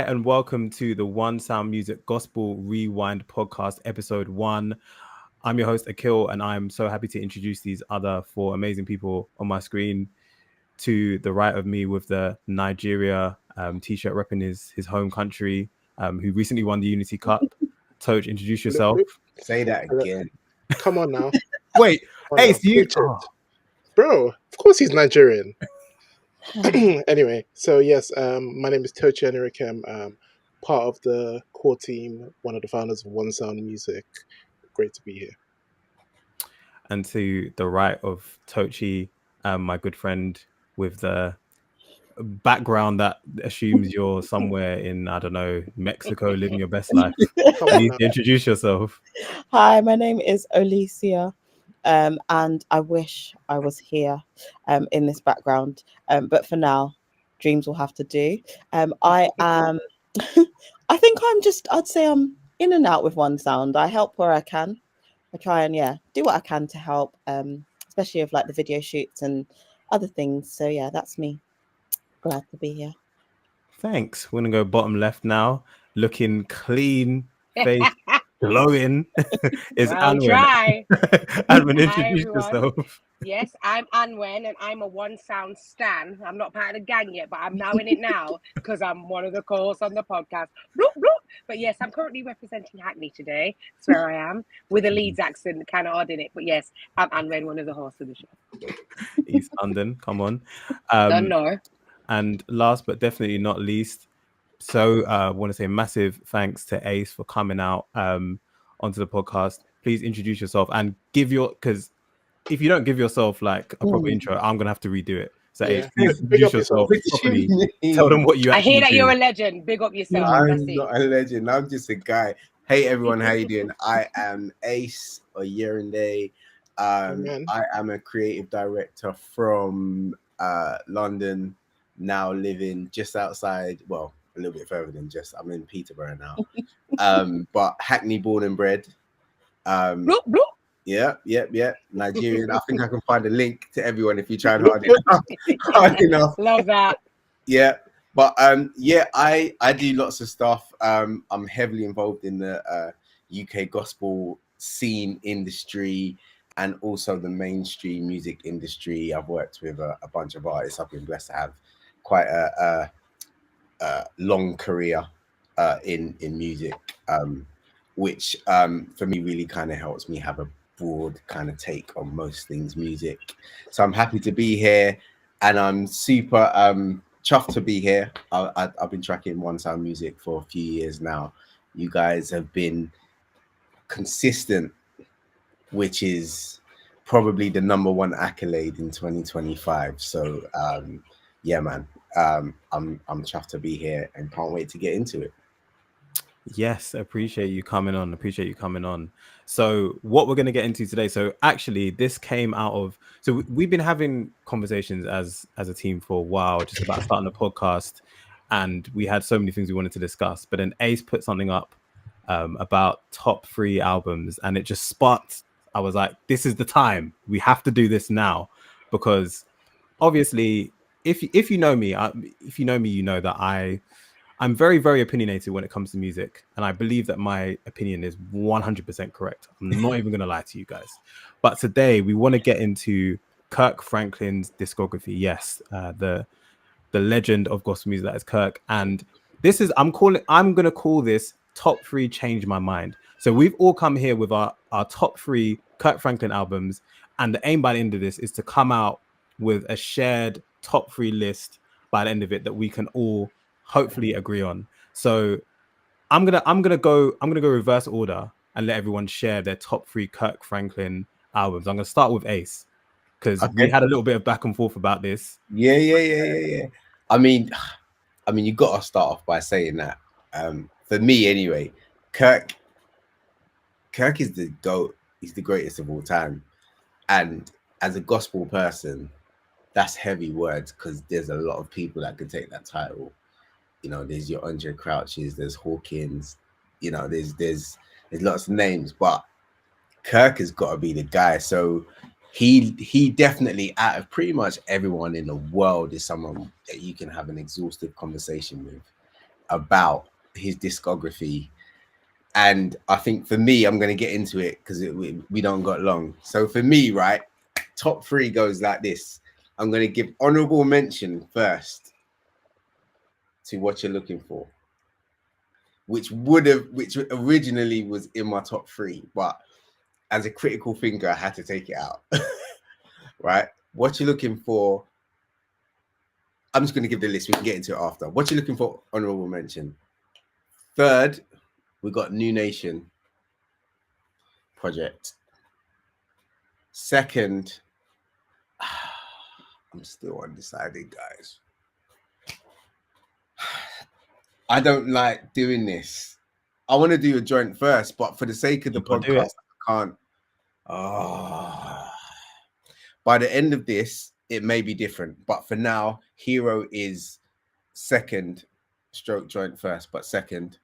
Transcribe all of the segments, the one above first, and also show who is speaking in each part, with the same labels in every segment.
Speaker 1: and welcome to the One Sound Music Gospel Rewind podcast, episode 1. I'm your host, Akil, and I'm so happy to introduce these other 4 amazing people on my screen. To the right of me with the Nigeria t-shirt repping his home country, who recently won the Unity Cup. Toj, introduce yourself.
Speaker 2: Say that again.
Speaker 3: Come on now.
Speaker 1: Wait, Ayce, you...
Speaker 3: Bro, of course he's Nigerian. Anyway, so yes, my name is Tochi Enrikem, part of the core team, one of the founders of One Sound Music. Great to be here.
Speaker 1: And to the right of Tochi, my good friend with the background that assumes you're somewhere in, I don't know, Mexico, living your best life. Please introduce yourself.
Speaker 4: Hi, my name is Alicia. And I wish I was here in this background. But for now, dreams will have to do. I am, I think I'd say I'm in and out with One Sound. I help where I can. I try and, do what I can to help, especially with like the video shoots and other things. So yeah, that's me. Glad to be here. Thanks.
Speaker 1: We're going to go bottom left now. Looking clean, face glowing is Anwen. Anwen, introduce yourself.
Speaker 5: Yes, I'm Anwen and I'm a One Sound stan. I'm not part of the gang yet, but I'm now in it now because I'm one of the co-hosts on the podcast. Bloop, bloop. But yes, I'm currently representing Hackney today. That's where I am, with a Leeds accent, kind of odd in it. But yes, I'm Anwen, one of the hosts of the show.
Speaker 1: East London, come on.
Speaker 5: Don't know.
Speaker 1: And last but definitely not least, so I want to say massive thanks to Ayce for coming out onto the podcast. Please introduce yourself and because if you don't give yourself like a proper intro, I'm going to have to redo it. So Ayce, please introduce yourself properly. Tell them what you actually
Speaker 5: I hear that
Speaker 1: do.
Speaker 5: You're a legend. Big up yourself.
Speaker 2: I'm not a legend. I'm just a guy. Hey, everyone. How you doing? I am Ayce Oyerinde. I am a creative director from London, now living just outside, well, a little bit further than I'm in Peterborough now. But Hackney born and bred.
Speaker 5: Bloop, bloop.
Speaker 2: Yeah. Nigerian. I think I can find a link to everyone if you try hard enough.
Speaker 5: Love that.
Speaker 2: Yeah. But I do lots of stuff. I'm heavily involved in the UK gospel scene industry and also the mainstream music industry. I've worked with a bunch of artists. I've been blessed to have quite a long career in music, which for me really kind of helps me have a broad kind of take on most things music. So I'm happy to be here, and I'm super chuffed to be here. I've been tracking One Sound Music for a few years now. You guys have been consistent, which is probably the #1 accolade in 2025. So yeah, man. I'm chuffed to be here and can't wait to get into it.
Speaker 1: Yes, appreciate you coming on. So what we're going to get into today, so actually this came out of, so we've been having conversations as a team for a while, just about starting a podcast, and we had so many things we wanted to discuss, but then Ayce put something up about top 3 albums, and it just sparked. I was like, this is the time, we have to do this now, because obviously if you know me, you know that I'm very, very opinionated when it comes to music, and I believe that my opinion is 100% correct. I'm not even going to lie to you guys. But today we want to get into Kirk Franklin's discography. Yes, the legend of gospel music that is Kirk, and this is I'm going to call this top 3 change my mind. So we've all come here with our top 3 Kirk Franklin albums, and the aim by the end of this is to come out with a shared top 3 list by the end of it that we can all hopefully agree on. So I'm gonna go reverse order and let everyone share their top 3 Kirk Franklin albums. I'm gonna start with Ayce because we had a little bit of back and forth about this.
Speaker 2: Yeah. I mean, you got to start off by saying that. For me, anyway, Kirk is the GOAT. He's the greatest of all time, and as a gospel person, that's heavy words because there's a lot of people that could take that title. You know, there's your Andre Crouches, there's Hawkins, you know, there's lots of names, but Kirk has got to be the guy. So he definitely, out of pretty much everyone in the world, is someone that you can have an exhaustive conversation with. about his discography. And I think for me, I'm going to get into it because we don't got long. So for me, right, top 3 goes like this. I'm going to give honorable mention first to What You're Looking For, which originally was in my top 3, but as a critical thinker, I had to take it out. Right? What You're Looking For. I'm just going to give the list. We can get into it after. What You're Looking For, honorable mention. Third, we got New Nation Project. Second, I'm still undecided, guys. I don't like doing this. I want to do a joint first, but for the sake of the podcast, I can't. By the end of this, it may be different. But for now, Hero is second, stroke joint first, but second.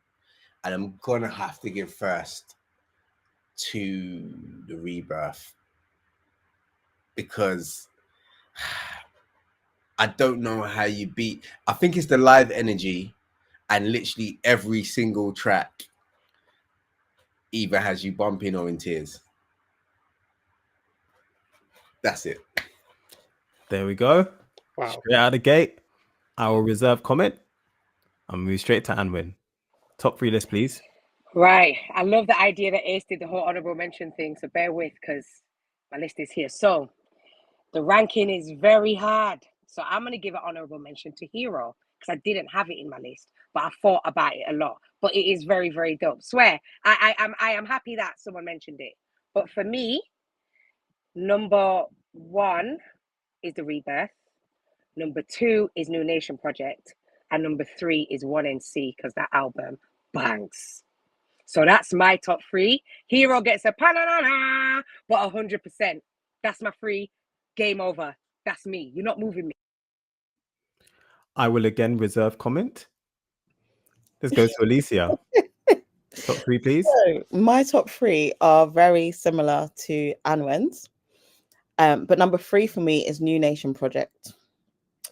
Speaker 2: And I'm going to have to give first to the Rebirth, because I don't know how you beat. I think it's the live energy, and literally every single track either has you bumping or in tears. That's it.
Speaker 1: There we go.
Speaker 3: Wow.
Speaker 1: Straight out of the gate, our reserve comment. I'll move straight to Anwen. Top 3 list, please.
Speaker 5: Right. I love the idea that Ace did the whole honorable mention thing. So bear with, because my list is here. So the ranking is very hard. So I'm going to give an honorable mention to Hero, because I didn't have it in my list, but I thought about it a lot. But it is very, very dope. Swear, I am happy that someone mentioned it. But for me, number 1 is the Rebirth. Number 2 is New Nation Project. And number 3 is 1NC, because that album bangs. So that's my top 3. Hero gets a pa-na-na-na, but 100%. That's my 3. Game over. That's me. You're not moving me.
Speaker 1: I will again reserve comment. Let's go to Alicia. Top 3, please.
Speaker 4: So my top 3 are very similar to Anwen's. But number 3 for me is New Nation Project.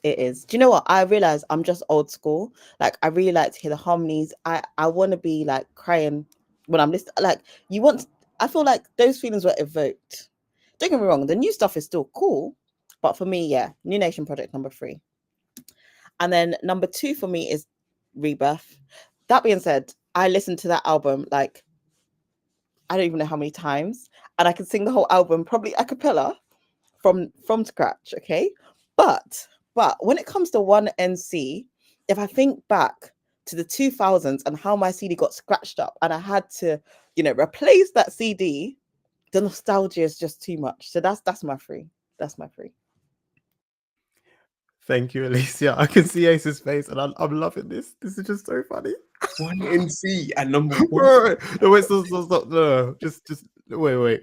Speaker 4: It is. Do you know what? I realize I'm just old school. Like, I really like to hear the harmonies. I want to be like crying when I'm listening. Like, I feel like those feelings were evoked. Don't get me wrong, the new stuff is still cool. But for me, yeah, New Nation Project, number 3. And then number 2 for me is Rebirth. That being said, I listened to that album like, I don't even know how many times. And I can sing the whole album probably a cappella from scratch, okay? But when it comes to 1NC, if I think back to the 2000s and how my CD got scratched up and I had to, replace that CD, the nostalgia is just too much. So that's my 3. That's my 3.
Speaker 1: Thank you, Alicia. I can see Ace's face, and I'm loving this. This is just so funny.
Speaker 2: 1NC and number 1.
Speaker 1: No, wait, stop. No. Just wait.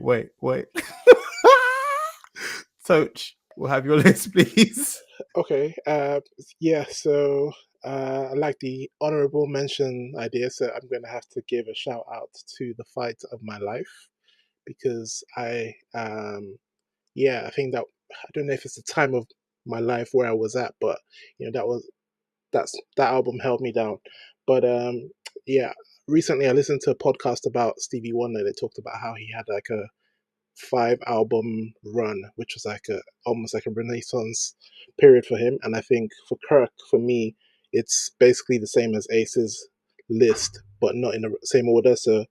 Speaker 1: Toch, we'll have your list, please.
Speaker 3: Okay. Yeah. So I like the honorable mention idea. So I'm going to have to give a shout out to The Fight of My Life, because I think that, I don't know if it's the time of my life where I was at, but that album held me down. But recently I listened to a podcast about Stevie Wonder. They talked about how he had like a 5-album run, which was like almost like a renaissance period for him. And I think for Kirk, for me, it's basically the same as Ace's list, but not in the same order. So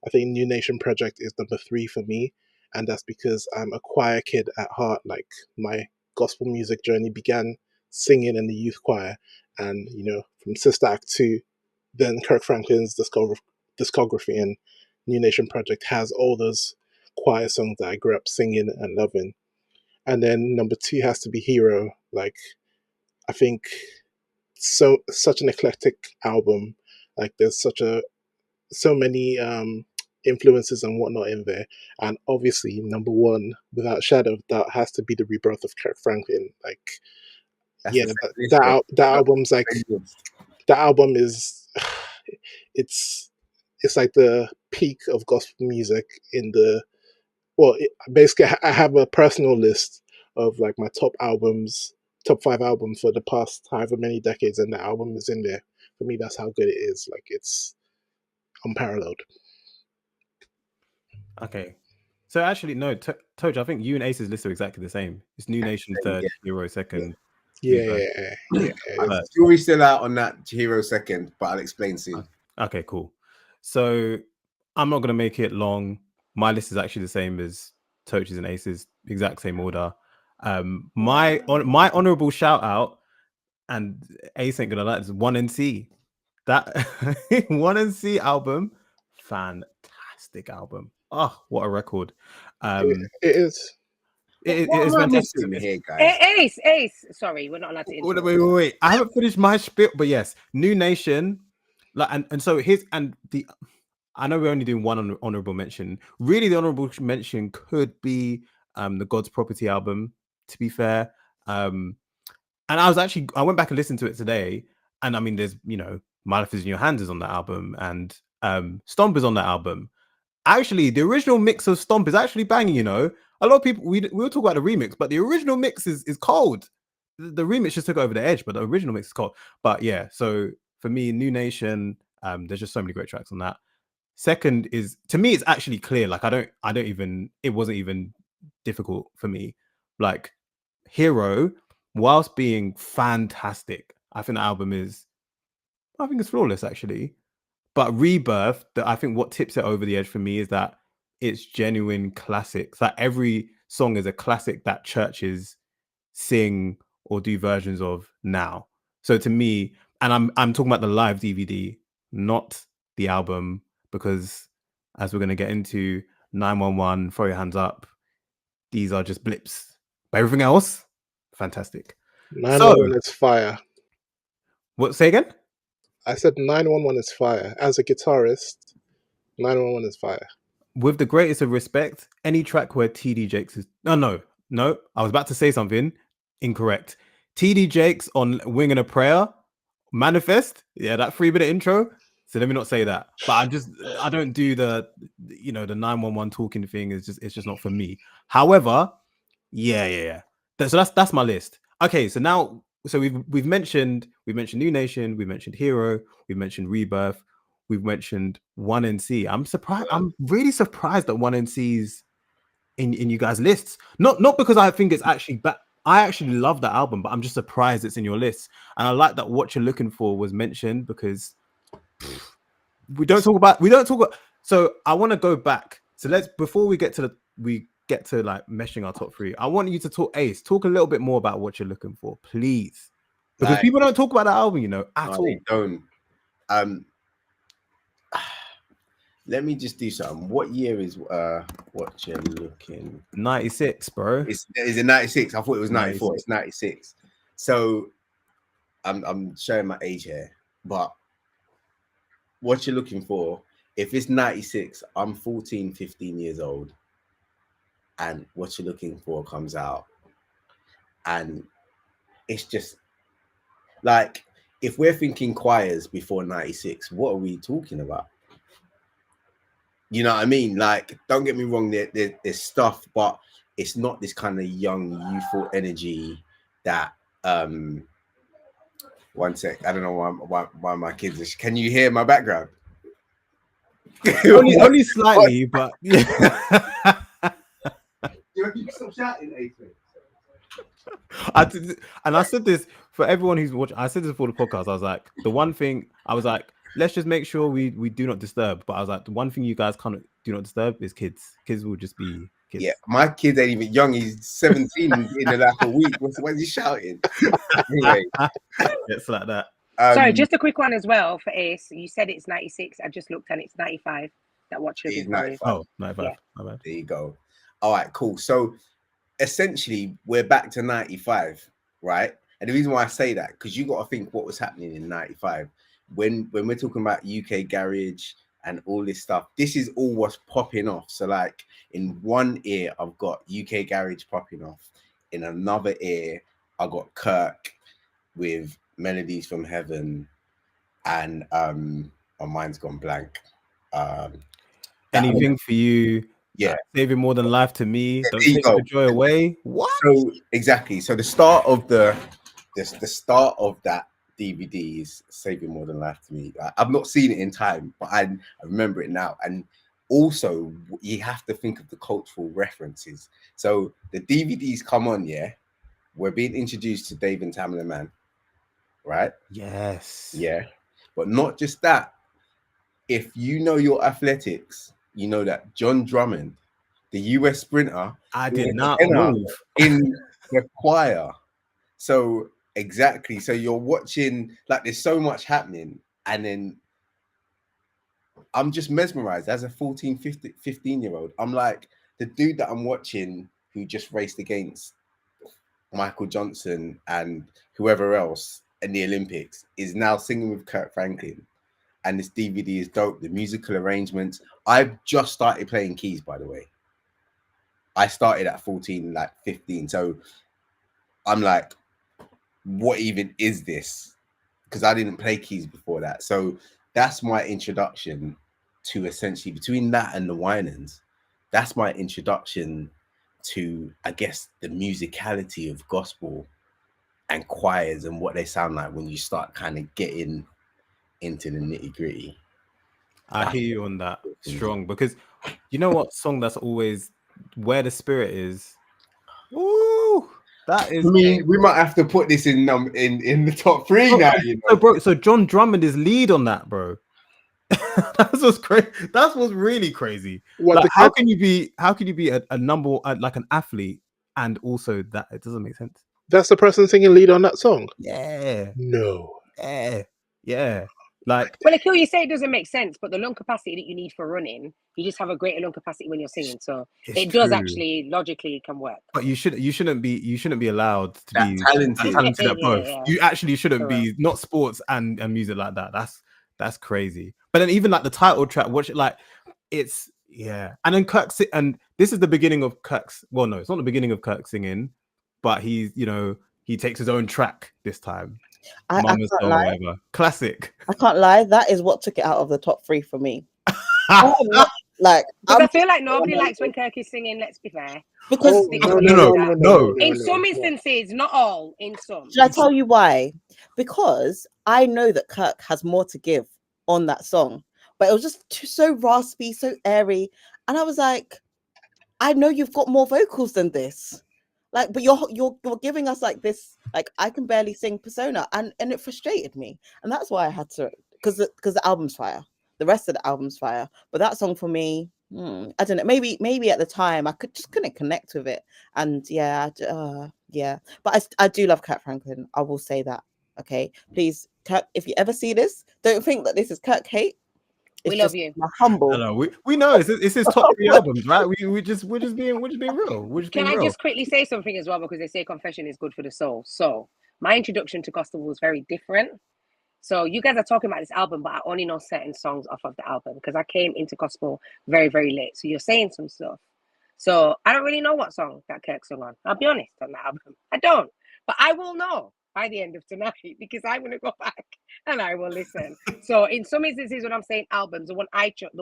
Speaker 3: I think New Nation Project is number 3 for me, and that's because I'm a choir kid at heart. Like, my gospel music journey began singing in the youth choir, and from Sister Act 2, then Kirk Franklin's discography, and New Nation Project has all those choir songs that I grew up singing and loving. And then number 2 has to be Hero. Like, I think such an eclectic album. Like, there's so many influences and whatnot in there. And obviously, number 1, without a shadow of doubt, has to be the Rebirth of Kirk Franklin. Like, that album's like, that album is, it's like the peak of gospel music in the, basically I have a personal list of like my top 5 albums for the past however many decades, and the album is in there for me, that's how good it is. Like, it's unparalleled.
Speaker 1: Okay. So actually, no, Toj, I think you and Ace's list are exactly the same. It's New Nation third,
Speaker 2: Yeah.
Speaker 1: Hero second.
Speaker 3: Yeah.
Speaker 2: Jury's still out on that Hero second, but I'll explain soon.
Speaker 1: Okay, cool. So I'm not gonna make it long. My list is actually the same as Toch's and Ace's, exact same order. My honorable shout out, and Ace ain't gonna like this, 1NC. That 1NC album, fantastic album. Oh, what a record.
Speaker 3: It is.
Speaker 1: It
Speaker 2: What
Speaker 1: is
Speaker 2: am I
Speaker 1: fantastic.
Speaker 2: missing here, guys?
Speaker 5: Ace. Sorry, we're not allowed to interrupt.
Speaker 1: Wait. I haven't finished my spiel, but yes, New Nation. Like, and so here's I know we're only doing one honorable mention. Really, the honorable mention could be the God's Property album, to be fair. And I went back and listened to it today, and I mean, there's, My Life Is in Your Hands is on that album, and Stomp is on that album. Actually, the original mix of Stomp is actually banging, A lot of people, we'll talk about the remix, but the original mix is cold. The remix just took over the edge, but the original mix is cold. But yeah, so for me, New Nation, there's just so many great tracks on that. Second is, to me, it's actually clear. Like, it wasn't even difficult for me. Like, Hero, whilst being fantastic, I think it's flawless, actually. But Rebirth, I think what tips it over the edge for me is that it's genuine classics. That every song is a classic that churches sing or do versions of now. So to me, and I'm talking about the live DVD, not the album, because as we're going to get into, 911, Throw Your Hands Up, these are just blips. But everything else, fantastic.
Speaker 3: 911 is fire.
Speaker 1: What? Say again?
Speaker 3: I said 911 is fire. As a guitarist, 911 is fire.
Speaker 1: With the greatest of respect, any track where TD Jakes is... No. I was about to say something incorrect. TD Jakes on Wing and a Prayer, Manifest. Yeah, that 3-minute intro. So let me not say that. But I don't do the 911 talking thing. It's just not for me. However, yeah. So that's my list. Okay, so now... So we've mentioned New Nation, we've mentioned Hero, we've mentioned Rebirth, we've mentioned 1NC. I'm surprised. I'm really surprised that 1NC's in you guys' lists. Not because I think it's actually bad. I actually love that album, but I'm just surprised it's in your list. And I like that What You're Looking For was mentioned, because we don't talk about. So I want to go back. So before we get to like meshing our top three, I want you to talk a little bit more about What You're Looking For, please, because people don't talk about that album, at all.
Speaker 2: They don't. Let me just do something. What year is What You're Looking?
Speaker 1: 96, bro.
Speaker 2: Is it 96? I thought it was 94. 96. It's 96. So I'm showing my age here, but What You're Looking For, if it's 96, I'm 14, 15 years old, and What You're Looking For comes out, and it's just like, if we're thinking choirs before 96, what are we talking about? You know what I mean? Like, don't get me wrong, there's stuff, but it's not this kind of young, youthful energy that one sec, I don't know why my kids are... Can you hear my background?
Speaker 1: only slightly, but yeah.
Speaker 2: You can stop shouting, Adrian.
Speaker 1: I said this for everyone who's watching. I said this before the podcast. I was like, the one thing I was like, let's just make sure we do not disturb. But I was like, the one thing you guys can't do not disturb is kids. Kids will just be kids.
Speaker 2: Yeah, my kid ain't even young. He's 17 in like a week. Why is he shouting? Anyway,
Speaker 1: it's like that.
Speaker 5: Sorry, just a quick one as well for Ace. You said it's 96. I just looked and it's 95. That What You're Looking For.
Speaker 2: 95.
Speaker 1: Oh, 95.
Speaker 5: Yeah.
Speaker 1: My bad.
Speaker 2: There you go. All right, cool. So essentially, we're back to 95, right? And the reason why I say that, because you got to think what was happening in 95. When we're talking about UK garage and all this stuff, this is all what's popping off. So like, in one ear, I've got UK garage popping off. In another ear, I got Kirk with Melodies from Heaven, and my mind's gone blank.
Speaker 1: Anything for you?
Speaker 2: Yeah,
Speaker 1: Saving More Than Life to Me.
Speaker 2: Yeah,
Speaker 1: Don't take the joy away. What?
Speaker 2: So exactly. So the start of the start of that DVD is saving more than life to me. I've not seen it in time, but I remember it now. And also, you have to think of the cultural references. So the DVDs come on, yeah. We're being introduced to Dave and Tamala Man, right?
Speaker 1: Yes.
Speaker 2: Yeah. But not just that. If you know your athletics, you know that John Drummond, the US sprinter,
Speaker 1: I
Speaker 2: is
Speaker 1: did
Speaker 2: a
Speaker 1: not
Speaker 2: tenor
Speaker 1: move.
Speaker 2: in the choir. So exactly. So you're watching, like, there's so much happening, and then I'm just mesmerized as a 14, 15-year-old. I'm like, the dude that I'm watching who just raced against Michael Johnson and whoever else in the Olympics is now singing with Kirk Franklin. And this DVD is dope. The musical arrangements. I've just started playing keys, by the way. I started at 14, like 15. So I'm like, what even is this? Because I didn't play keys before that. So that's my introduction to, essentially, between that and the Winans, that's my introduction to, I guess, the musicality of gospel and choirs and what they sound like when you start kind of getting into the nitty gritty.
Speaker 1: I hear you on that strong, because you know what song that's always where the spirit is. Ooh, that is.
Speaker 2: I mean, we might have to put this in the top 3 now. You know?
Speaker 1: So, bro, so John Drummond is lead on that, bro. That's what's crazy. That's what's really crazy.
Speaker 3: What,
Speaker 1: Like, how can you be a number like an athlete and also that? It doesn't make sense.
Speaker 3: that's the person singing lead on that song?
Speaker 1: Yeah,
Speaker 3: No.
Speaker 1: yeah. Like,
Speaker 5: Well, like you say, it doesn't make sense, but the lung capacity that you need for running, you just have a greater lung capacity when you're singing. So it does actually logically can work.
Speaker 1: But you shouldn't be allowed to
Speaker 2: That
Speaker 1: be
Speaker 2: talented.
Speaker 1: at both.
Speaker 5: Yeah.
Speaker 1: You actually shouldn't be, not sports and music like that. That's crazy. But then even like the title track, watch it, like, it's, yeah. And then and this is the beginning of Kirk's. Well, no, it's not the beginning of Kirk singing, but he's, he takes his own track this time.
Speaker 4: I
Speaker 1: Mama's
Speaker 4: can't
Speaker 1: Song or
Speaker 4: lie.
Speaker 1: whatever. Classic.
Speaker 4: I can't lie. That is what took it out of the top 3 for me. Like,
Speaker 5: Because I feel like nobody likes when Kirk is singing, let's be fair.
Speaker 4: because
Speaker 1: No.
Speaker 5: In some instances, not all, in some.
Speaker 4: should I tell you why? Because I know that Kirk has more to give on that song, but it was just so raspy, so airy, and I was like, I know you've got more vocals than this, like, but you're giving us like this, like, I can barely sing persona, and it frustrated me, and that's why I had to, because the album's fire, the rest of the album's fire, but that song for me, I don't know, maybe at the time I couldn't connect with it, and yeah, but I do love Kirk Franklin. I will say that. Okay, please, Kirk, if you ever see this, don't think that this is Kirk hate. It's
Speaker 5: We love
Speaker 4: just
Speaker 5: you.
Speaker 4: my humble.
Speaker 1: I know, we know it's his top 3 albums, right? We're just being real.
Speaker 5: Can I just quickly say something as well, because they say confession is good for the soul. So my introduction to gospel was very different. So you guys are talking about this album, but I only know certain songs off of the album because I came into gospel very, very late. So you're saying some stuff. So I don't really know what song that Kirk sung on. I'll be honest on that album. I don't. But I will know by the end of tonight because I'm going to go back and I will listen. So in some instances, when I'm saying albums, the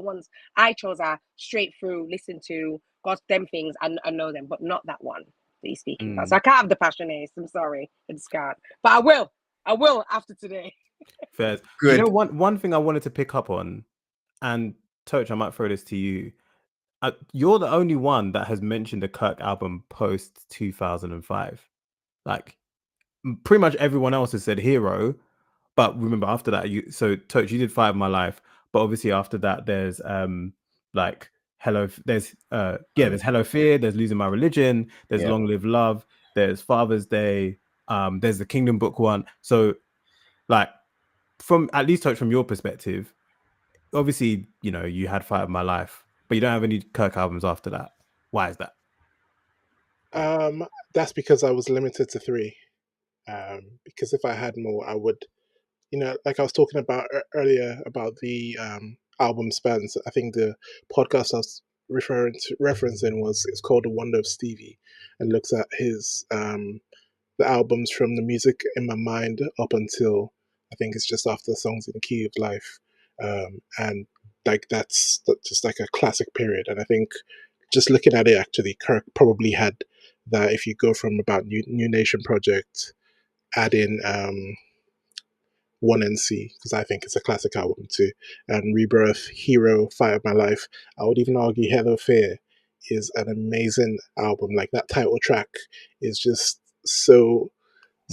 Speaker 5: ones I chose are straight through, listen to, got them things and know them, but not that one that you're speaking about. So I can't have the passionate. I'm sorry. I just can't. But I will after today.
Speaker 1: Fair.
Speaker 2: Good.
Speaker 1: You know, one thing I wanted to pick up on, and Touch, I might throw this to you. You're the only one that has mentioned the Kirk album post 2005. Like, pretty much everyone else has said Hero, but remember after that, Touch, you did Fight of My Life, but obviously after that, there's like Hello, there's Hello Fear, there's Losing My Religion, there's Long Live Love, there's Father's Day, there's the Kingdom Book one. So, like, from at least Touch, from your perspective, obviously, you had Fight of My Life, but you don't have any Kirk albums after that. Why is that?
Speaker 3: That's because I was limited to 3. Because if I had more, I would, like I was talking about earlier about the album spans. I think the podcast I was referencing it's called The Wonder of Stevie, and looks at his the albums from the music in my mind up until I think it's just after Songs in the Key of Life, and like that's just like a classic period. And I think just looking at it, actually, Kirk probably had that. If you go from about New Nation Project, add in 1NC, because I think it's a classic album too. And Rebirth, Hero, Fight of My Life. I would even argue Hello Fear is an amazing album. Like that title track is just so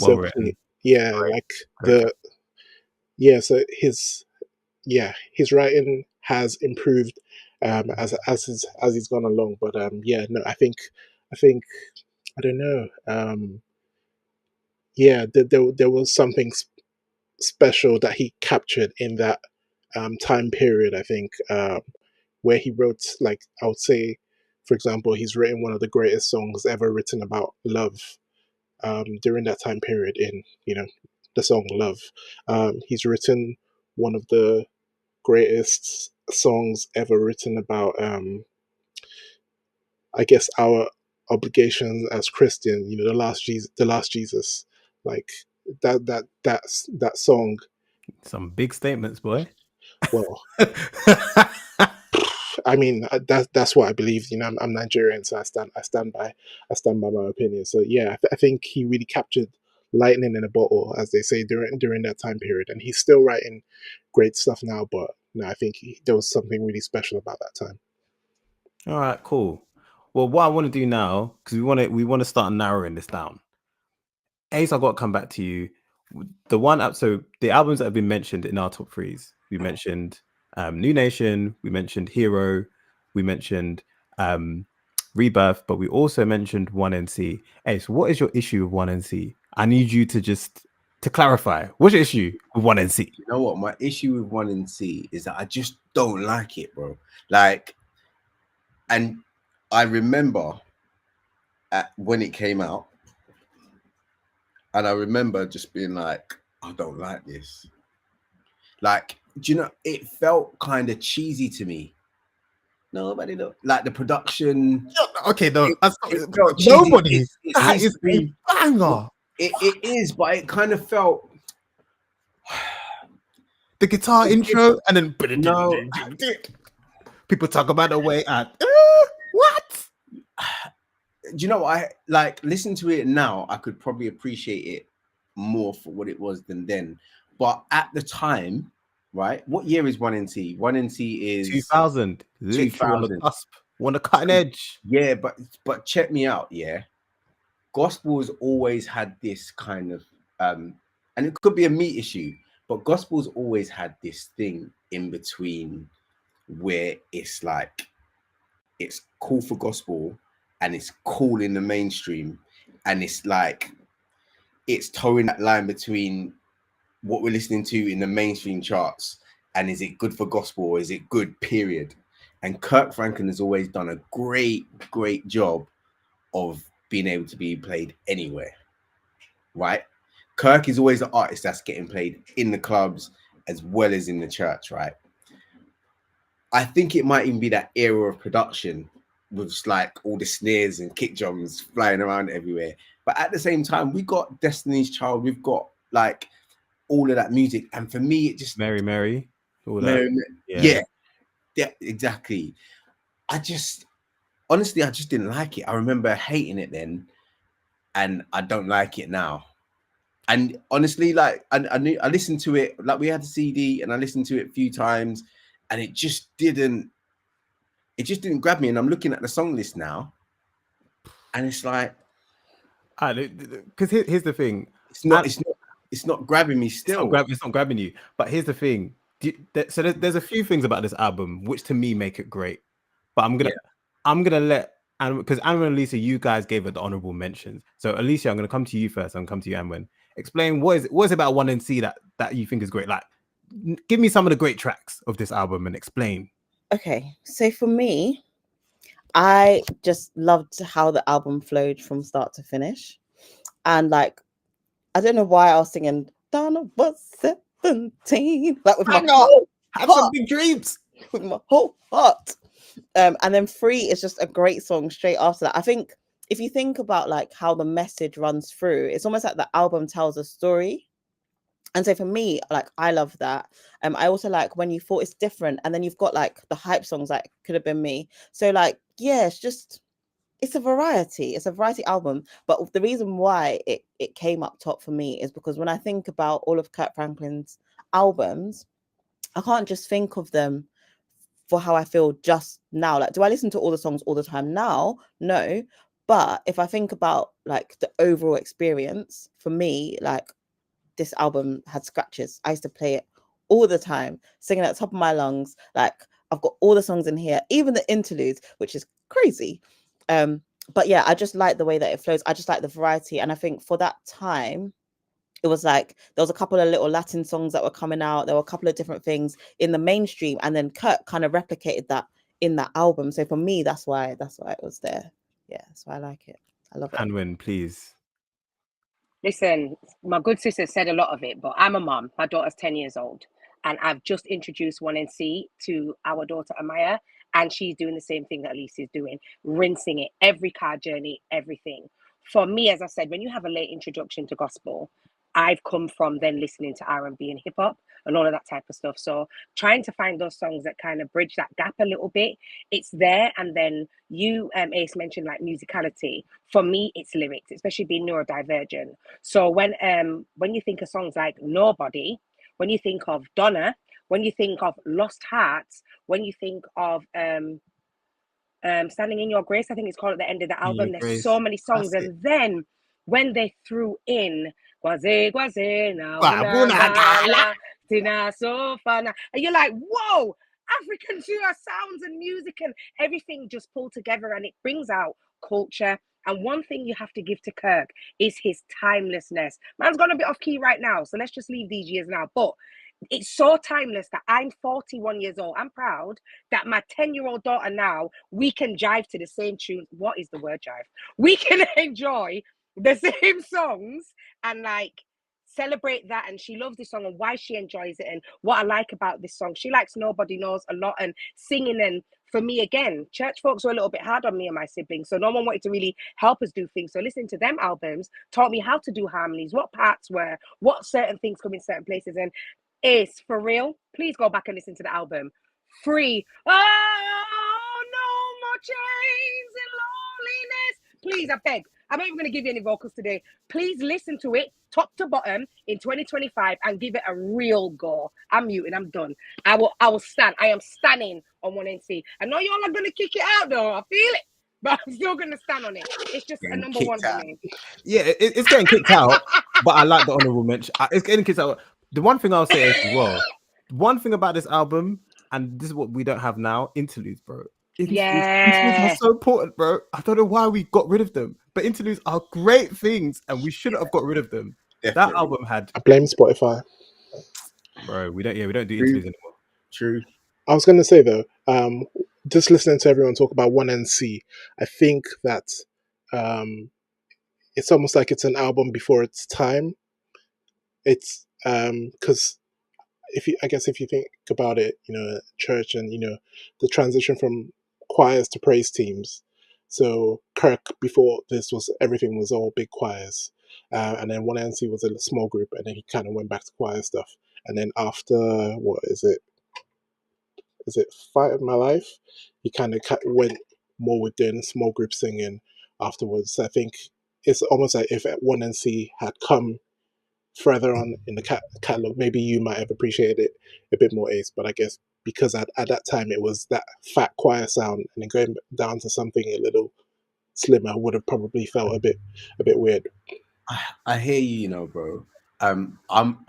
Speaker 1: Well written.
Speaker 3: yeah,
Speaker 1: Great,
Speaker 3: like
Speaker 1: great track.
Speaker 3: so his writing has improved as he's gone along. But no, I think I don't know. There was something special that he captured in that time period. I think where he wrote, like, I would say, for example, he's written one of the greatest songs ever written about love during that time period. In the song Love, he's written one of the greatest songs ever written about I guess our obligation as Christian, the last Jesus, like that song.
Speaker 1: Some big statements, boy.
Speaker 3: Well, I mean, that's what I believe. I'm Nigerian, so I stand by my opinion. So yeah, I think he really captured lightning in a bottle, as they say, during that time period, and he's still writing great stuff now. But no, I think there was something really special about that time.
Speaker 1: All right, cool. Well, what I want to do now, because we want to start narrowing this down. Ace, I got to come back to you. So the albums that have been mentioned in our top threes, we mentioned New Nation, we mentioned Hero, we mentioned Rebirth, but we also mentioned 1NC. Ace, what is your issue with 1NC? I need you to clarify. What's your issue with 1NC?
Speaker 2: You know what? My issue with 1NC is that I just don't like it, bro. Like, and I remember when it came out, and I remember just being like, I don't like this. Like, do you know, it felt kind of cheesy to me. Nobody know, like the production.
Speaker 1: Okay, no,
Speaker 2: nobody.
Speaker 1: That is a banger.
Speaker 2: It is, but it kind of felt
Speaker 1: the guitar intro, and then
Speaker 2: no.
Speaker 1: People talk about the way at what?
Speaker 2: Do you know what? I like listen to it now. I could probably appreciate it more for what it was than then. But at the time, right? What year is 1NC? 1NC is
Speaker 1: 2000. Literally on the cusp, on the cutting edge.
Speaker 2: Yeah, but check me out. Yeah, gospel has always had this kind of and it could be a meat issue, but gospel's always had this thing in between where it's like it's cool for gospel and it's cool in the mainstream, and it's like it's towing that line between what we're listening to in the mainstream charts and is it good for gospel or is it good, period. And Kirk Franklin has always done a great job of being able to be played anywhere, right? Kirk is always the artist that's getting played in the clubs as well as in the church, right? I think it might even be that era of production with like all the snares and kick drums flying around everywhere. But at the same time, we got Destiny's Child, we've got like all of that music. And for me, it just...
Speaker 1: Mary, all
Speaker 2: Mary,
Speaker 1: that.
Speaker 2: Yeah, exactly. Honestly, I just didn't like it. I remember hating it then, and I don't like it now. And honestly, like I listened to it, like we had the CD and I listened to it a few times, and it just didn't grab me. And I'm looking at the song list now, and it's like,
Speaker 1: because here's the thing,
Speaker 2: it's not grabbing me still.
Speaker 1: It's not grabbing you. But here's the thing. So there's a few things about this album which to me make it great. But I'm gonna let, and because Anwen and Alicia, you guys gave it the honorable mentions. So Alicia, I'm gonna come to you first. I'm gonna come to you, Anwen. Explain what is it about 1NC that you think is great. Like, give me some of the great tracks of this album and explain.
Speaker 4: Okay, so for me, I just loved how the album flowed from start to finish, and like, I don't know why I was singing Donna was 17, like with my heart.
Speaker 1: Have some big dreams
Speaker 4: with my whole heart. And then Free is just a great song straight after that. I think if you think about like how the message runs through, it's almost like the album tells a story. And so for me, like, I love that. I also like When You Thought It's Different, and then you've got like the hype songs like Could Have Been Me. So like, yeah, it's it's a variety. It's a variety album. But the reason why it came up top for me is because when I think about all of Kirk Franklin's albums, I can't just think of them for how I feel just now. Like, do I listen to all the songs all the time now? No. But if I think about like the overall experience for me, like this album had scratches. I used to play it all the time, singing at the top of my lungs. Like, I've got all the songs in here, even the interludes, which is crazy. But yeah, I just like the way that it flows. I just like the variety. And I think for that time, it was like there was a couple of little Latin songs that were coming out. There were a couple of different things in the mainstream, and then Kirk kind of replicated that in that album. So for me, that's why it was there. Yeah, that's why I like it. I love it.
Speaker 1: Hanwin, please.
Speaker 5: Listen, my good sister said a lot of it, but I'm a mom. My daughter's 10 years old, and I've just introduced 1NC to our daughter Amaya, and she's doing the same thing that Elise is doing, rinsing it, every car journey, everything. For me, as I said, when you have a late introduction to gospel, I've come from then listening to R&B and hip hop and all of that type of stuff. So trying to find those songs that kind of bridge that gap a little bit, it's there. And then you, Ace, mentioned like musicality. For me, it's lyrics, especially being neurodivergent. So when you think of songs like Nobody, when you think of Donna, when you think of Lost Hearts, when you think of Standing in Your Grace, I think it's called at the end of the album. There's so many songs. And then when they threw in Gwaze Gwaze na Tina Sofana, and you're like, whoa, African sounds and music and everything just pulled together, and it brings out culture. And one thing you have to give to Kirk is his timelessness. Man's gonna be off key right now, so let's just leave these years now. But it's so timeless that I'm 41 years old. I'm proud that my 10-year-old daughter now, we can jive to the same tune. What is the word jive? We can enjoy the same songs and like celebrate that. And she loves this song and why she enjoys it and what I like about this song. She likes Nobody Knows a lot and singing. And for me, again, church folks were a little bit hard on me and my siblings. So no one wanted to really help us do things. So listening to them albums taught me how to do harmonies, what parts were, what certain things come in certain places. And Ace, for real, please go back and listen to the album. Free. Oh, no more chains and loneliness. Please, I beg. I'm not even going to give you any vocals today. Please listen to it top to bottom in 2025 and give it a real go. I'm muting. I'm done. I will stand. I am standing on 1NC. I know y'all are going to kick it out though. I feel it. But I'm still going to stand on it. It's just a number one for me.
Speaker 1: Yeah, it's getting kicked out. But I like the honorable mention. It's getting kicked out. The one thing I'll say is as well, one thing about this album, and this is what we don't have now, interludes, bro. Interludes are so important, bro. I don't know why we got rid of them, but interludes are great things, and we shouldn't have got rid of them. Definitely. That album had.
Speaker 3: I blame Spotify,
Speaker 1: bro. We don't do interludes anymore.
Speaker 2: True.
Speaker 3: I was gonna say though, just listening to everyone talk about 1NC, I think that it's almost like it's an album before its time. It's because if you think about it, church and the transition from choirs to praise teams. So Kirk before this everything was all big choirs, and then 1NC was a small group, and then he kind of went back to choir stuff. And then after what is it Fight of My Life, he kind of went more with doing small group singing afterwards. I think it's almost like if 1NC had come further on in the catalog, maybe you might have appreciated it a bit more, Ace. But I guess because at that time it was that fat choir sound, and then going down to something a little slimmer would have probably felt a bit weird.
Speaker 2: I hear you, bro. I'm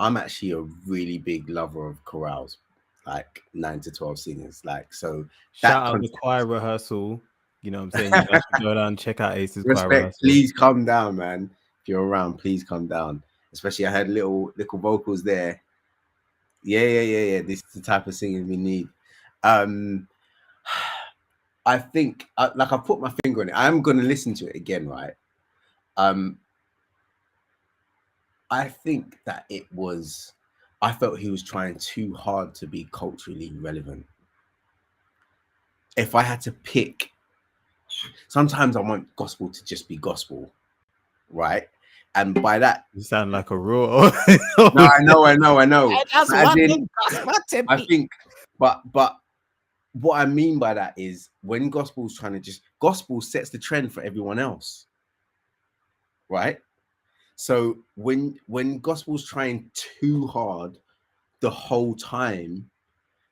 Speaker 2: actually a really big lover of chorales, like 9 to 12 singers. Like, so
Speaker 1: shout out the choir rehearsal. You know what I'm saying? You guys should go down and check out Ace's choir rehearsal.
Speaker 2: Please come down, man. If you're around, please come down. Especially I heard little vocals there. Yeah. This is the type of singing we need. I think, like I put my finger on it. I'm going to listen to it again, right? I think that I felt he was trying too hard to be culturally relevant. If I had to pick, sometimes I want gospel to just be gospel, right? And by that,
Speaker 1: you sound like a raw.
Speaker 2: No, I know.
Speaker 4: That's one thing.
Speaker 2: I think, but what I mean by that is when gospel sets the trend for everyone else, right? So when gospel's trying too hard the whole time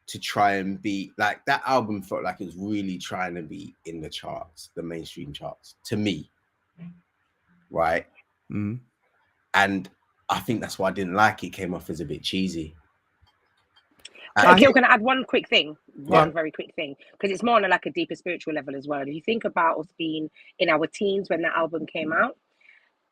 Speaker 2: to try and be like, that album felt like it was really trying to be in the charts, the mainstream charts, to me, right?
Speaker 1: Mm.
Speaker 2: And I think that's why I didn't like it. Came off as a bit cheesy.
Speaker 5: Okay, can I add one quick thing?
Speaker 1: Yeah.
Speaker 5: One very quick thing, because it's more on like a deeper spiritual level as well. If you think about us being in our teens when that album came out,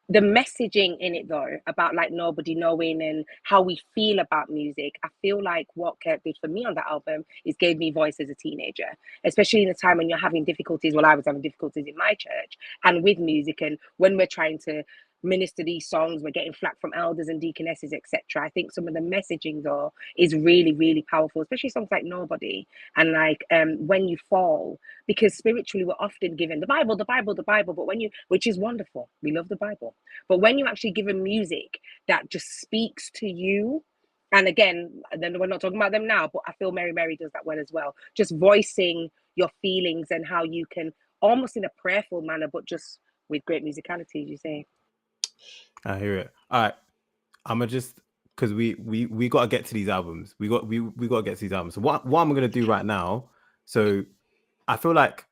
Speaker 5: the messaging in it though, about like nobody knowing and how we feel about music, I feel like what Kirk did for me on that album is gave me voice as a teenager, especially in a time when you're having difficulties. Well, I was having difficulties in my church and with music, and when we're trying to minister these songs, we're getting flack from elders and deaconesses, etc. I think some of the messaging though is really, really powerful, especially songs like Nobody and like When You Fall, because spiritually we're often given the Bible, but when you, which is wonderful, we love the Bible, but when you actually give a music that just speaks to you, and again, then we're not talking about them now, but I feel Mary Mary does that well as well, just voicing your feelings and how you can almost in a prayerful manner, but just with great musicality, as you say.
Speaker 1: I hear it. All right, I'm gonna just, because we got to get to these albums. We got to get to these albums. So what I'm gonna do right now? So I feel like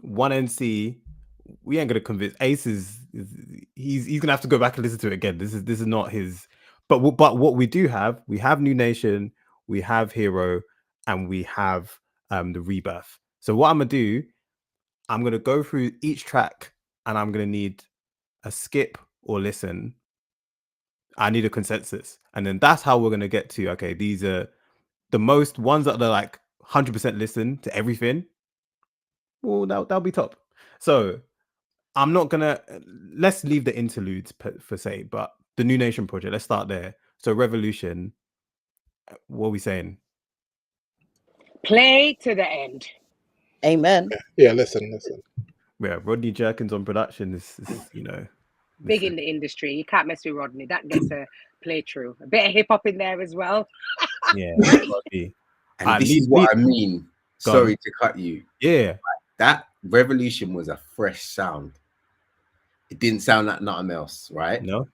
Speaker 1: 1NC, we ain't gonna convince Ace. He's gonna have to go back and listen to it again. This is not his. But what we do have, we have New Nation, we have Hero, and we have the Rebirth. So what I'm gonna do, I'm gonna go through each track, and I'm gonna need a skip or listen. I need a consensus, and then that's how we're gonna get to, okay, these are the most ones that are like 100% listen to everything. Well, that'll be top. So I'm not gonna, let's leave the interludes per se, but the New Nation project, let's start there. So Revolution, what are we saying?
Speaker 5: Play to the end.
Speaker 4: Amen.
Speaker 3: Yeah, listen.
Speaker 1: Yeah, Rodney Jerkins on production is
Speaker 5: Big in the industry. You can't mess with Rodney. That gets a play through. A bit of hip hop in there as well.
Speaker 1: Yeah.
Speaker 2: And this is what I mean. Sorry to cut you.
Speaker 1: Yeah.
Speaker 2: That Revolution was a fresh sound. It didn't sound like nothing else, right?
Speaker 1: No.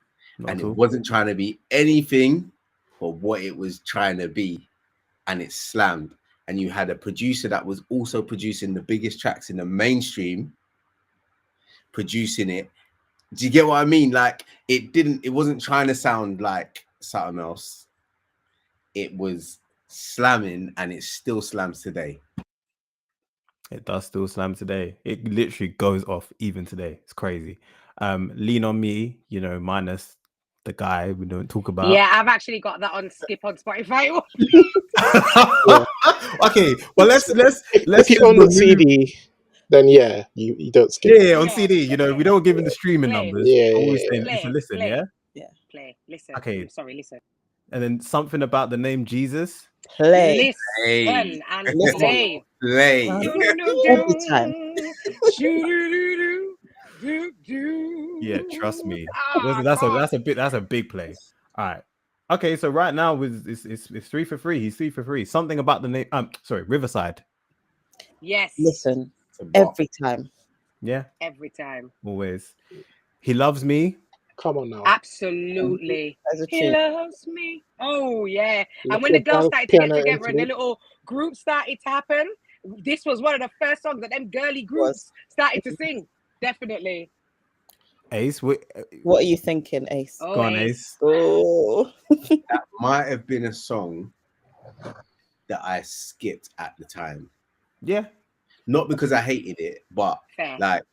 Speaker 2: And it wasn't trying to be anything but what it was trying to be. And it slammed. And you had a producer that was also producing the biggest tracks in the mainstream, producing it. Do you get what I mean? Like it wasn't trying to sound like something else. It was slamming, and it still slams today.
Speaker 1: It does still slam today. It literally goes off even today. It's crazy. Lean on Me, minus the guy we don't talk about.
Speaker 5: Yeah, I've actually got that on skip on Spotify.
Speaker 1: Okay, well let's
Speaker 3: if you own the CD, then yeah, you don't skip.
Speaker 1: Yeah, on CD, we don't give him the streaming numbers.
Speaker 3: Yeah,
Speaker 1: always
Speaker 3: yeah,
Speaker 1: saying, listen,
Speaker 5: play.
Speaker 1: yeah?
Speaker 4: Yeah.
Speaker 5: Play, listen.
Speaker 1: Okay.
Speaker 5: Sorry, listen.
Speaker 1: And then something about the name Jesus.
Speaker 4: Play.
Speaker 5: Listen and play.
Speaker 2: Play.
Speaker 4: Every time.
Speaker 1: Yeah, trust me. That's a big play. All right. Okay, so right now it's 3 for 3. He's 3 for 3. Something about the name. Riverside.
Speaker 5: Yes.
Speaker 4: Listen. Every time.
Speaker 1: Yeah.
Speaker 5: Every time.
Speaker 1: Always. He Loves Me.
Speaker 3: Come on now.
Speaker 5: Absolutely. He loves me. Oh yeah. And when
Speaker 3: Little
Speaker 5: the girls started to get
Speaker 3: piano
Speaker 5: together and the
Speaker 3: interlude.
Speaker 5: little group started to happen, this was one of the first songs that them girly groups started to sing. Definitely.
Speaker 1: Ace,
Speaker 4: what are you thinking, Ace?
Speaker 5: Oh,
Speaker 1: go on, Ace.
Speaker 4: Oh.
Speaker 2: That might have been a song that I skipped at the time.
Speaker 1: Yeah.
Speaker 2: Not because I hated it, but
Speaker 5: Fair.
Speaker 2: like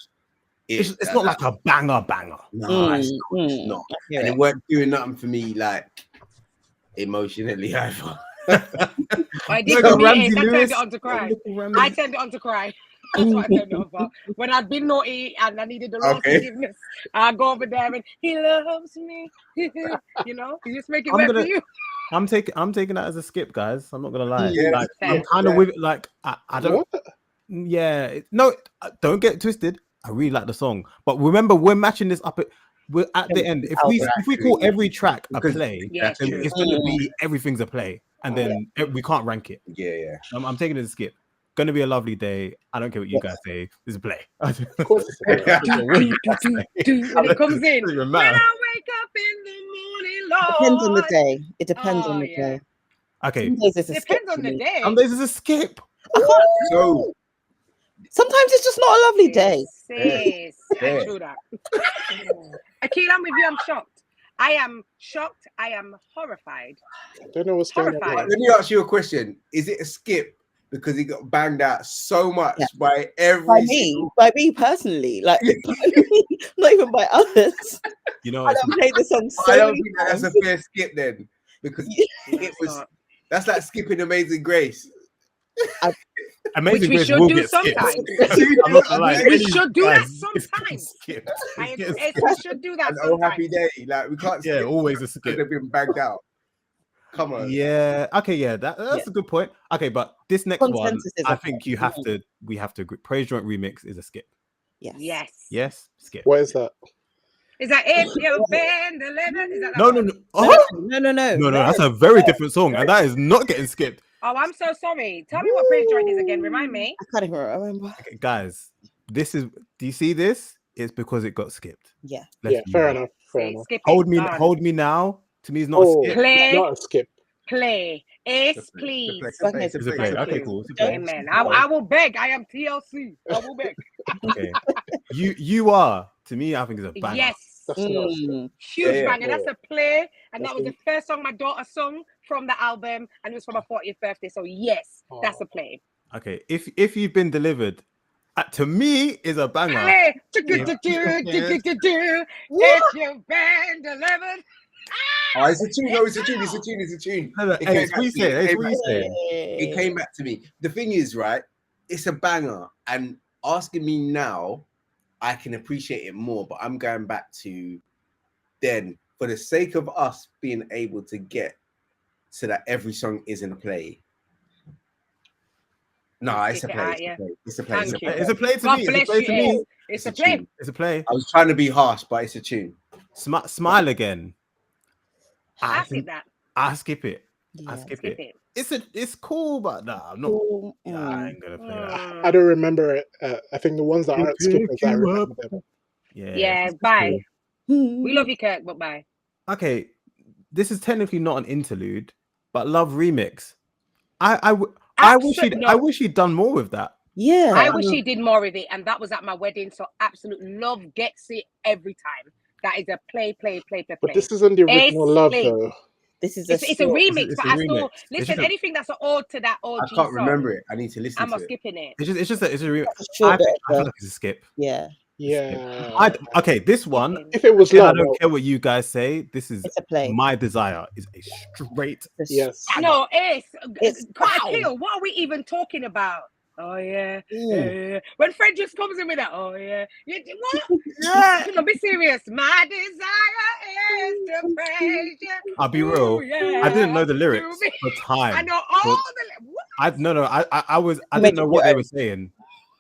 Speaker 1: It's not like a banger.
Speaker 2: No, it's not.
Speaker 4: Yeah.
Speaker 2: And it weren't doing nothing for me, like emotionally either.
Speaker 5: I did for me, I turned it on to cry. I turned it on to cry. That's what I turned it on for. When I'd been naughty and I needed the Lord's forgiveness, I go over there and He loves me. You just make it work for you.
Speaker 1: I'm taking that as a skip, guys. I'm not gonna lie.
Speaker 2: Yeah,
Speaker 1: like, I'm kind of with it. Like I don't.
Speaker 3: What?
Speaker 1: Yeah, no, don't get it twisted. I really like the song, but remember, we're matching this up. We're at the end. If we call every track a play,
Speaker 5: Yeah,
Speaker 1: then it's going to be everything's a play, and then we can't rank it.
Speaker 2: Yeah.
Speaker 1: I'm taking it as a skip. Gonna be a lovely day. I don't care what you guys say. This is a play.
Speaker 3: Of course, it's a play.
Speaker 5: When it comes in,
Speaker 1: Doesn't even
Speaker 5: when
Speaker 1: matter.
Speaker 5: I wake up in the morning, Lord.
Speaker 4: Depends on the day. It depends
Speaker 5: Oh,
Speaker 4: on the
Speaker 5: yeah.
Speaker 4: day.
Speaker 1: Okay.
Speaker 4: Some days it's a skip
Speaker 5: Depends
Speaker 4: for
Speaker 5: on the
Speaker 4: me.
Speaker 5: day.
Speaker 1: Some days it's a skip.
Speaker 4: I can't.
Speaker 2: So
Speaker 4: Sometimes it's just not a lovely day.
Speaker 5: Sis,
Speaker 2: Yeah.
Speaker 5: true that. Akil, I'm with you. I'm shocked. I am shocked. I am horrified.
Speaker 3: I don't know what's going on.
Speaker 5: Horrified.
Speaker 2: let me ask you a question: is it a skip because he got banged out so much
Speaker 4: Yeah.
Speaker 2: by every
Speaker 4: By me,
Speaker 2: single?
Speaker 4: by me personally, like not even by others.
Speaker 1: You know,
Speaker 4: I
Speaker 1: it's,
Speaker 4: don't play the song so
Speaker 2: I don't
Speaker 4: many
Speaker 2: think that's
Speaker 4: times.
Speaker 2: a fair skip then, because it was. That's like skipping Amazing Grace.
Speaker 1: Amazing
Speaker 5: Which we
Speaker 1: Grace
Speaker 5: should
Speaker 1: will
Speaker 5: do
Speaker 1: get skipped.
Speaker 5: sometimes.
Speaker 1: I'm not gonna lie.
Speaker 5: We
Speaker 1: Any
Speaker 5: should do that
Speaker 1: guys, it's getting
Speaker 5: sometimes.
Speaker 1: skipped.
Speaker 5: I
Speaker 1: It's
Speaker 5: agree.
Speaker 1: getting
Speaker 5: We should do that
Speaker 2: And oh happy
Speaker 5: sometimes.
Speaker 2: day, like we can't.
Speaker 1: Yeah,
Speaker 2: skip
Speaker 1: always a
Speaker 2: because
Speaker 1: skip.
Speaker 2: they've been bagged out. Come on.
Speaker 1: Yeah. Okay. Yeah. That's a good point. Okay, but this next one,
Speaker 4: Consensus is
Speaker 1: I
Speaker 4: a
Speaker 1: think
Speaker 4: skip.
Speaker 1: you have to. We have to agree. Praise Joint remix is a skip.
Speaker 4: Yes.
Speaker 5: Yes.
Speaker 1: Yes. Skip.
Speaker 3: What is that?
Speaker 5: Is that if you bend the limit? Is that
Speaker 1: No.
Speaker 5: one?
Speaker 1: No. Oh!
Speaker 4: No.
Speaker 1: No. That's a very different song, and that is not getting skipped.
Speaker 5: Oh, I'm so sorry. Tell me what Praise Joint is again. Remind me.
Speaker 4: I can't even remember.
Speaker 1: Okay, guys, this is. Do you see this? It's because it got skipped.
Speaker 4: Yeah.
Speaker 1: Let's
Speaker 3: Yeah,
Speaker 1: be
Speaker 3: fair
Speaker 1: honest.
Speaker 3: enough. Fair
Speaker 5: See,
Speaker 3: enough.
Speaker 5: skip it.
Speaker 1: Hold me.
Speaker 5: Gone.
Speaker 1: Hold me now. To me, is not
Speaker 3: Oh,
Speaker 1: a skip.
Speaker 5: Play.
Speaker 3: not a skip.
Speaker 5: Play. Ace, please.
Speaker 4: Okay,
Speaker 1: It's a play.
Speaker 5: Thank
Speaker 1: Okay,
Speaker 5: you.
Speaker 1: cool. It's a play.
Speaker 5: Amen. I will beg. I am TLC. I will beg.
Speaker 1: Okay. You are. To me, I think it's a banger.
Speaker 5: Yes.
Speaker 3: That's not a skip.
Speaker 5: Huge
Speaker 2: Yeah,
Speaker 5: banger. That's a play. And
Speaker 3: That's
Speaker 5: that was the first song my daughter sung from the album. And it was for my 40th birthday. So yes, that's a play.
Speaker 1: Okay. If you've been delivered, to me is a banger.
Speaker 5: Play. If you've been delivered.
Speaker 2: Oh, it's a tune. No, it's a tune. It's a tune. It's a tune.
Speaker 1: No,
Speaker 2: It
Speaker 1: hey,
Speaker 2: came
Speaker 1: it's
Speaker 2: back
Speaker 1: what you
Speaker 2: to me.
Speaker 1: say.
Speaker 2: It
Speaker 1: It's
Speaker 2: came
Speaker 1: what
Speaker 2: back
Speaker 1: you
Speaker 2: to me.
Speaker 1: say.
Speaker 2: It came back to me. The thing is, right? It's a banger, and asking me now, I can appreciate it more. But I'm going back to then, for the sake of us being able to get so that every song isn't a play. No, it's a play. It's a play. It's a play.
Speaker 1: It's a play to
Speaker 5: God
Speaker 1: me. It's a
Speaker 5: bless
Speaker 1: play
Speaker 5: you.
Speaker 1: to me.
Speaker 5: It's
Speaker 2: a
Speaker 5: a play.
Speaker 2: tune.
Speaker 1: It's a play.
Speaker 2: I was trying to be harsh, but it's a tune.
Speaker 1: Smile again.
Speaker 5: I skip that.
Speaker 1: I skip it. I
Speaker 4: Yeah.
Speaker 1: skip
Speaker 5: Skip
Speaker 1: it.
Speaker 5: it.
Speaker 1: It's cool, but nah, I'm not. Yeah, I ain't gonna play that.
Speaker 3: I don't remember it. I think the ones that aren't skippers, I remember them.
Speaker 5: Yeah,
Speaker 1: it's
Speaker 5: bye.
Speaker 1: cool.
Speaker 5: We love you, Kirk, but bye.
Speaker 1: Okay, this is technically not an interlude, but Love Remix. I wish he'd done more with that.
Speaker 4: Yeah.
Speaker 5: I wish he did more of it, and that was at my wedding. So absolute love gets it every time. That is a play.
Speaker 3: But this isn't the original
Speaker 5: Ace,
Speaker 3: Love,
Speaker 5: play.
Speaker 3: though.
Speaker 4: This is
Speaker 5: It's a remix,
Speaker 1: It's
Speaker 5: but
Speaker 1: a
Speaker 5: I still
Speaker 1: remix. It's
Speaker 5: listen.
Speaker 1: just a-
Speaker 5: Anything that's an ode to that OG
Speaker 2: I can't
Speaker 5: song,
Speaker 2: remember it. I need to listen
Speaker 5: I'm
Speaker 2: to
Speaker 5: not
Speaker 2: it.
Speaker 5: skipping it.
Speaker 1: It's a remix.
Speaker 4: a short
Speaker 1: I
Speaker 4: bit,
Speaker 1: feel like it's a skip.
Speaker 4: Yeah.
Speaker 3: Yeah.
Speaker 1: Okay, this one.
Speaker 3: If it was
Speaker 1: Again, I
Speaker 3: Love,
Speaker 1: don't care what you guys say. This is
Speaker 4: It's a play.
Speaker 1: My Desire is a straight.
Speaker 3: yes.
Speaker 5: No, Ace.
Speaker 4: It's
Speaker 5: Akil, what are we even talking about? Oh yeah, yeah. When Fred just comes in with that, oh yeah, what?
Speaker 1: Yeah.
Speaker 5: Come on, be serious. My desire is to praise you.
Speaker 1: I'll be real.
Speaker 5: Ooh, yeah.
Speaker 1: I didn't know the lyrics
Speaker 5: To be-
Speaker 1: for time.
Speaker 5: I know all
Speaker 1: But
Speaker 5: the. What?
Speaker 1: I
Speaker 4: You
Speaker 1: didn't
Speaker 4: make
Speaker 1: know
Speaker 4: it
Speaker 1: what
Speaker 4: your
Speaker 1: they
Speaker 4: own.
Speaker 1: were saying.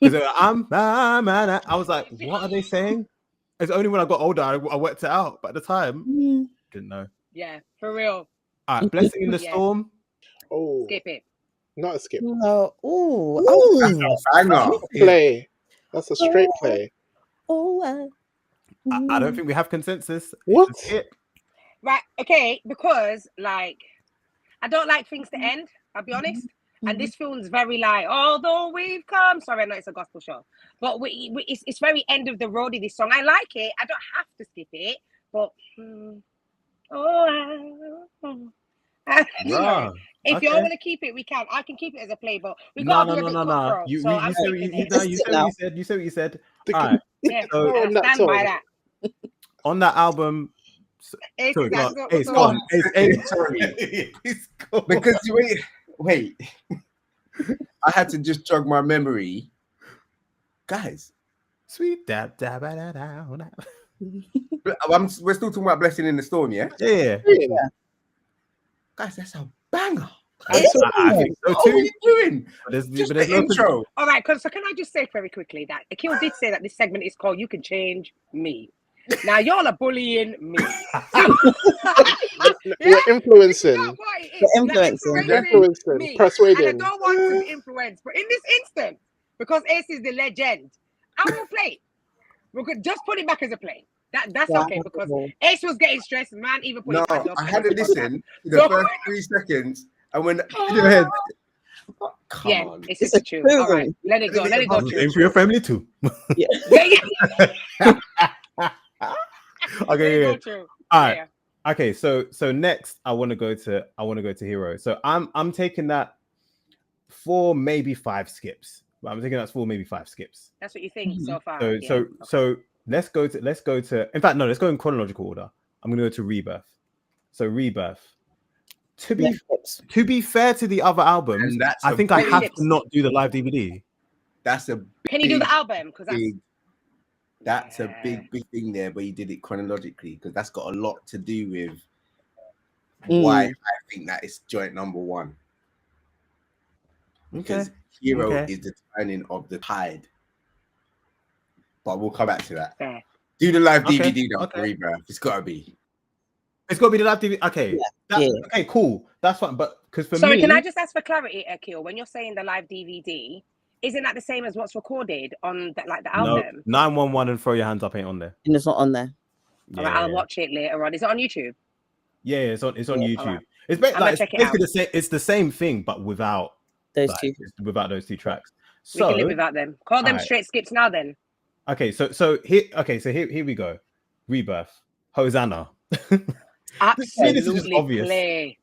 Speaker 1: Because I was like, what are they saying? It's only when I got older I worked it out. But at the time, didn't know.
Speaker 5: Yeah, for real.
Speaker 1: All right, Blessing in the
Speaker 5: Yeah.
Speaker 1: Storm.
Speaker 3: Oh,
Speaker 5: Skip it.
Speaker 3: not a skip.
Speaker 4: No. Ooh.
Speaker 2: Banger.
Speaker 3: Play. That's a straight play.
Speaker 1: I don't think we have consensus.
Speaker 3: What?
Speaker 1: It's a skip.
Speaker 5: Right. Okay. Because like, I don't like things to end. I'll be honest. And this feels very like, although we've come. Sorry, I know it's a gospel show, but it's very end of the roady. This song, I like it. I don't have to skip it, but
Speaker 1: Yeah.
Speaker 5: if you all
Speaker 1: Okay.
Speaker 5: want to keep it, we can. I can keep it as a play, but we
Speaker 1: No.
Speaker 5: got to be a bit cutthroat.
Speaker 1: You
Speaker 5: So I'm
Speaker 1: said
Speaker 5: skipping it.
Speaker 1: you said what you said.
Speaker 3: The-
Speaker 1: All right.
Speaker 5: Yeah,
Speaker 3: No,
Speaker 5: I
Speaker 3: on that
Speaker 5: stand
Speaker 3: song.
Speaker 5: by that.
Speaker 1: On that album.
Speaker 5: It's
Speaker 1: Sorry,
Speaker 5: that's
Speaker 1: go on.
Speaker 5: not
Speaker 1: Ace,
Speaker 5: what's
Speaker 1: go
Speaker 5: on.
Speaker 1: on. Ace.
Speaker 2: Sorry.
Speaker 1: Please go on.
Speaker 2: Because wait. I had to just jog my memory. Guys,
Speaker 1: Sweet dab dab da da.
Speaker 2: we're still talking about Blessing in the Storm, yeah?
Speaker 1: Yeah.
Speaker 2: Guys, that's a banger.
Speaker 1: I think so
Speaker 2: What are
Speaker 1: too.
Speaker 2: you doing?
Speaker 1: But there's
Speaker 2: Just
Speaker 1: no
Speaker 2: the intro.
Speaker 5: All right, so can I just say very quickly that Akil did say that this segment is called "You Can Change Me," Now y'all are bullying me.
Speaker 3: We're influencing.
Speaker 5: That's what it is.
Speaker 4: We're
Speaker 5: Like,
Speaker 4: influencing.
Speaker 3: Influencing,
Speaker 5: me.
Speaker 3: persuading.
Speaker 5: And I don't want to be influenced, but in this instance, because Ace is the legend, I will play. We could just put it back as a play. That's okay, because Ace was getting stressed. Man, even put
Speaker 2: No,
Speaker 5: his hand up.
Speaker 2: I had to listen to the
Speaker 5: So-
Speaker 2: first 3 seconds, and when in your head, come
Speaker 5: Yeah,
Speaker 2: on.
Speaker 5: it's
Speaker 4: It's
Speaker 5: just
Speaker 4: a
Speaker 5: true.
Speaker 4: true
Speaker 5: All right,
Speaker 4: one.
Speaker 5: let it go. Let it go.
Speaker 1: Aim
Speaker 5: True.
Speaker 1: for your family too.
Speaker 5: Yeah.
Speaker 1: Okay, yeah.
Speaker 5: Go true.
Speaker 1: All right.
Speaker 5: Yeah.
Speaker 1: Okay, so next I want to go to Hero. So I'm taking that 4, maybe 5 skips. But I'm taking that 4, maybe 5 skips.
Speaker 5: That's what you think so far.
Speaker 1: So
Speaker 5: yeah.
Speaker 1: so let's go to. In fact, no, let's go in chronological order. I'm gonna go to Rebirth. So Rebirth. To be fair to the other albums,
Speaker 2: And that's
Speaker 1: I
Speaker 2: a
Speaker 1: think I
Speaker 2: big-
Speaker 1: have to not do the live DVD.
Speaker 2: That's a
Speaker 5: Can you do the
Speaker 2: big,
Speaker 5: album? Because
Speaker 2: that's a big thing there, but you did it chronologically because that's got a lot to do with why I think that is joint number 1. Because Hero is the turning of the tide. But we'll come back to that.
Speaker 5: fair.
Speaker 2: Do the live DVD now for Rebirth. It's gotta be.
Speaker 1: It's got to be the live DVD. Okay.
Speaker 4: Yeah.
Speaker 1: Okay, cool. That's fine. But because for
Speaker 5: Sorry,
Speaker 1: me,
Speaker 5: can I just ask for clarity, Akil? When you're saying the live DVD, isn't that the same as what's recorded on the album?
Speaker 1: 911 and Throw Your Hands Up ain't on there.
Speaker 4: And it's not on there.
Speaker 5: All right, I'll watch it later on. Is it on YouTube?
Speaker 1: Yeah, it's on YouTube.
Speaker 5: Right.
Speaker 1: It's
Speaker 5: check it
Speaker 1: basically the same. It's the same thing, but without
Speaker 4: Those two.
Speaker 1: Without those 2 tracks.
Speaker 5: We can live without them. Call them straight skips now, then.
Speaker 1: Okay, so here we go. Rebirth, Hosanna.
Speaker 5: Absolutely
Speaker 1: obvious.
Speaker 5: play.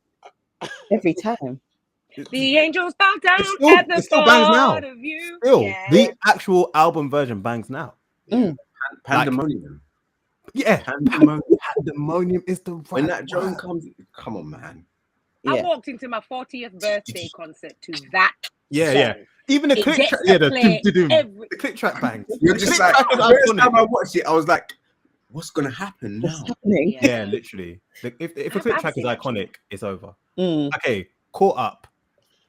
Speaker 4: Every time.
Speaker 5: The angels bow down at the
Speaker 1: it still bangs now.
Speaker 5: thought of you.
Speaker 1: Still,
Speaker 5: Yeah.
Speaker 1: the actual album version bangs now.
Speaker 2: Pandemonium.
Speaker 1: Yeah, Pandemonium is the right
Speaker 2: When that drone
Speaker 1: word.
Speaker 2: comes, come on, man.
Speaker 5: I
Speaker 4: Yeah.
Speaker 5: walked into my 40th birthday concert to that.
Speaker 1: Yeah.
Speaker 5: song.
Speaker 1: Even the
Speaker 5: It
Speaker 1: click
Speaker 5: gets
Speaker 1: track,
Speaker 5: to play
Speaker 1: the click track bangs.
Speaker 2: You're
Speaker 1: The
Speaker 2: just
Speaker 1: click
Speaker 2: like,
Speaker 1: track is
Speaker 2: the first
Speaker 1: iconic.
Speaker 2: time I watched it, I was like, what's gonna happen now?
Speaker 4: What's happening?
Speaker 1: Yeah, literally. If a click
Speaker 5: I've
Speaker 1: track is
Speaker 5: seen that
Speaker 1: iconic, it's over.
Speaker 4: Mm,
Speaker 1: Okay, Caught Up,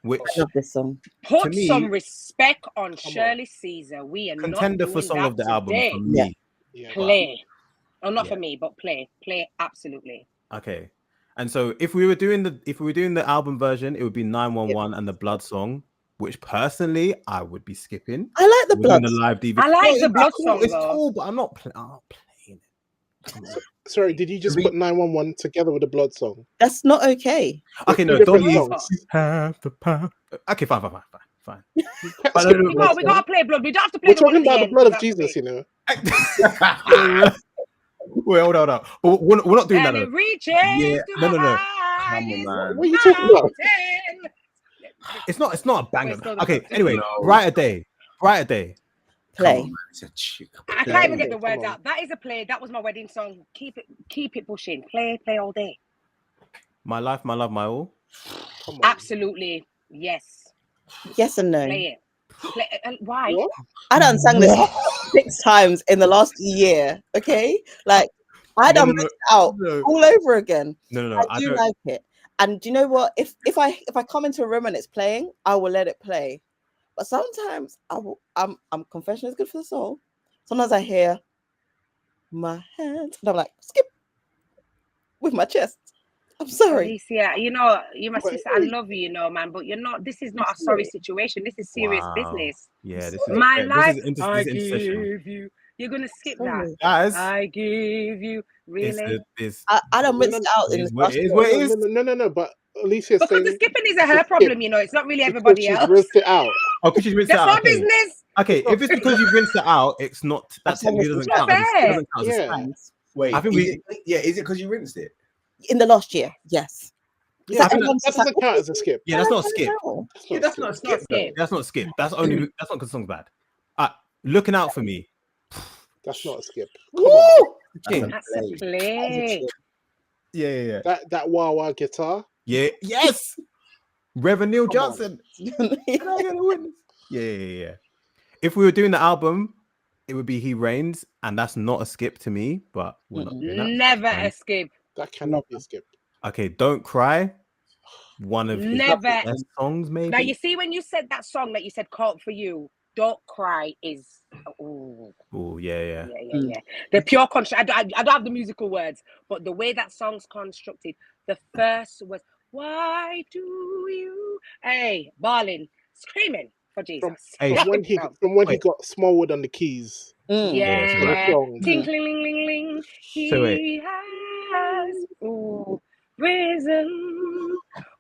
Speaker 1: which
Speaker 4: I love this song.
Speaker 5: Put
Speaker 1: To me-
Speaker 5: some respect on Shirley Caesar. We are
Speaker 1: contender
Speaker 5: not
Speaker 1: for
Speaker 5: doing
Speaker 1: song
Speaker 5: that
Speaker 1: of the album
Speaker 5: today.
Speaker 1: for me.
Speaker 3: Yeah.
Speaker 5: Play. Oh, not
Speaker 1: Yeah.
Speaker 5: for me, but play. Play absolutely.
Speaker 1: Okay, and so if we were doing the album version, it would be 911 and the Blood song, which personally I would be skipping.
Speaker 4: I like the
Speaker 1: We're doing
Speaker 4: blood.
Speaker 1: the live DVD.
Speaker 5: I like
Speaker 1: No,
Speaker 5: the Blood
Speaker 1: cool,
Speaker 5: song,
Speaker 1: It's
Speaker 5: though.
Speaker 1: cool, but I'm not playing it. Come on.
Speaker 3: Sorry, did you just put 911 together with the blood song?
Speaker 4: That's not okay.
Speaker 1: Okay, no,
Speaker 3: Different
Speaker 1: don't use
Speaker 3: songs.
Speaker 1: have the power. Okay, fine.
Speaker 3: Can't
Speaker 1: But
Speaker 3: skip
Speaker 1: no,
Speaker 3: the blood
Speaker 5: We
Speaker 3: song.
Speaker 5: gotta play blood. We don't have to play
Speaker 3: We're
Speaker 5: the one
Speaker 3: talking
Speaker 5: at the
Speaker 3: about the
Speaker 5: end.
Speaker 3: blood of
Speaker 5: We don't have to
Speaker 3: Jesus, you know.
Speaker 1: Wait, hold on. But we're not doing that.
Speaker 5: And it
Speaker 1: Though.
Speaker 5: reaches
Speaker 1: Yeah,
Speaker 5: to
Speaker 1: no.
Speaker 5: the
Speaker 2: Come on,
Speaker 5: highest
Speaker 2: man.
Speaker 3: What are you talking about?
Speaker 5: mountain.
Speaker 1: It's not a banger.
Speaker 5: Wait, still the
Speaker 1: Okay,
Speaker 5: blood.
Speaker 1: anyway,
Speaker 2: No.
Speaker 1: Brighter Day.
Speaker 4: Play.
Speaker 2: Come on, man. It's a chick.
Speaker 5: I can't even get the
Speaker 3: Come
Speaker 5: words
Speaker 3: on.
Speaker 5: out. That is a play. That was my wedding song. Keep it pushing. Play all day.
Speaker 1: My Life, My Love, My All.
Speaker 3: Come on.
Speaker 5: Absolutely. Yes.
Speaker 4: Yes and no.
Speaker 5: Play it. Why?
Speaker 3: What?
Speaker 4: I done sang this 6 times in the last year. Okay, like I done missed out
Speaker 1: No.
Speaker 4: all over again.
Speaker 1: No.
Speaker 4: I do like it. And do you know what? If I come into a room and it's playing, I will let it play. But sometimes I'm confession is good for the soul. Sometimes I hear my hands and I'm like skip with my chest. I'm sorry.
Speaker 5: Alicia, you're my
Speaker 3: Wait,
Speaker 5: sister. I love you, man. But you're not. This is not a sorry situation. This is serious
Speaker 1: Wow.
Speaker 5: business.
Speaker 1: Yeah, this is
Speaker 5: My life,
Speaker 1: This
Speaker 5: I
Speaker 1: is intercession.
Speaker 5: give you. You're gonna skip that.
Speaker 4: Sorry.
Speaker 1: Guys,
Speaker 5: I give you. Really?
Speaker 4: I done missed out in
Speaker 1: It
Speaker 4: this
Speaker 1: is what
Speaker 4: last
Speaker 1: it is.
Speaker 4: year.
Speaker 1: What it is.
Speaker 3: No. But Alicia's
Speaker 5: Because
Speaker 3: saying
Speaker 5: the skipping is a her problem, It's not really
Speaker 3: because
Speaker 5: everybody
Speaker 3: she's
Speaker 5: else.
Speaker 3: rinsed it out.
Speaker 1: Oh, because you rinsed it
Speaker 5: That's
Speaker 1: out.
Speaker 5: our business.
Speaker 1: Okay, if it's because you rinsed it out, it's not. That technically doesn't
Speaker 5: not
Speaker 1: count. It
Speaker 5: fair.
Speaker 1: doesn't count as a
Speaker 3: Yeah.
Speaker 4: Times.
Speaker 2: Wait,
Speaker 1: I think
Speaker 2: is it because you rinsed it?
Speaker 4: In the last year, yes.
Speaker 3: Yeah,
Speaker 4: that
Speaker 3: that
Speaker 4: everyone's
Speaker 3: that
Speaker 4: just like,
Speaker 3: doesn't count as a skip.
Speaker 1: Yeah, that's not a skip.
Speaker 4: No.
Speaker 2: Yeah, that's not a skip.
Speaker 5: skip.
Speaker 1: That's not a skip. That's not because the song's bad. Looking out for me.
Speaker 3: That's not a skip.
Speaker 4: Woo!
Speaker 1: King.
Speaker 5: That's a play.
Speaker 1: Yeah.
Speaker 3: That wah wah guitar.
Speaker 1: Yeah. Yes. Reverend Neil
Speaker 3: Come on.
Speaker 1: Johnson. Can I get a witness? Yeah. If we were doing the album, it would be He Reigns, and that's not a skip to me. But we're not doing that.
Speaker 5: Never a skip.
Speaker 3: That cannot be a skip.
Speaker 1: Okay, Don't Cry. One of his
Speaker 5: Never.
Speaker 1: best songs, maybe.
Speaker 5: Now you see when you said that song that you said "Caught for You," "Don't Cry" is
Speaker 1: Oh, yeah.
Speaker 5: Yeah. The pure construct. I don't have the musical words, but the way that song's constructed, the first was, "Why do you?" Hey, bawling, screaming for Jesus.
Speaker 1: Hey,
Speaker 3: From when he got Smallwood on the keys.
Speaker 5: Yeah.
Speaker 3: For the song.
Speaker 5: Tinkling,
Speaker 1: So wait.
Speaker 5: he has risen.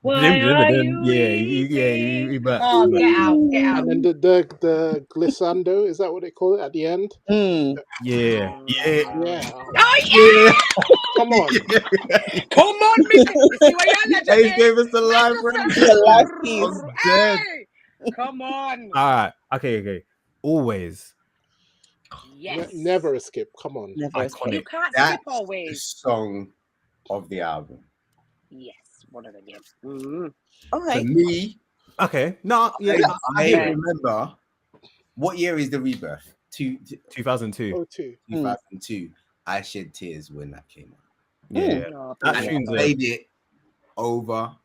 Speaker 5: Why are you weeping?
Speaker 1: But
Speaker 5: Oh, get out.
Speaker 3: And then the glissando, is that what they call it at the end?
Speaker 1: yeah.
Speaker 5: Oh yeah!
Speaker 3: Come on.
Speaker 5: Come on, Mickey. You see what you're legend?
Speaker 2: He gave us the live
Speaker 4: live
Speaker 5: Hey! Come on.
Speaker 1: All right. Okay. Always.
Speaker 5: Yes.
Speaker 3: Never a skip. Come on.
Speaker 4: Never.
Speaker 5: You can't
Speaker 2: That's
Speaker 5: skip always.
Speaker 2: the song of the album.
Speaker 5: Yes, one of them. Yeah.
Speaker 4: Okay.
Speaker 2: For me,
Speaker 1: Okay. No. Yeah.
Speaker 2: I remember. What year is the Rebirth?
Speaker 1: 2002.
Speaker 2: 2002. I shed tears when that came out.
Speaker 1: Yeah.
Speaker 5: No,
Speaker 1: That
Speaker 2: And
Speaker 1: tune's
Speaker 2: I played it over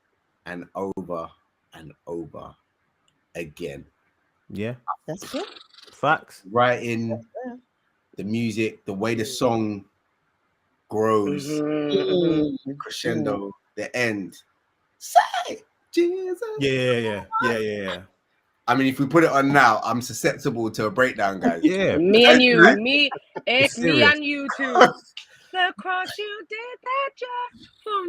Speaker 2: and over and over again.
Speaker 1: Yeah.
Speaker 4: That's good.
Speaker 1: Facts.
Speaker 2: Writing the music, the way the song grows, crescendo, the end. Say Jesus.
Speaker 1: Yeah.
Speaker 2: I mean, if we put it on now, I'm susceptible to a breakdown, guys.
Speaker 1: Yeah.
Speaker 5: Me and you, it's me
Speaker 1: serious.
Speaker 5: and you too. The cross you did that just for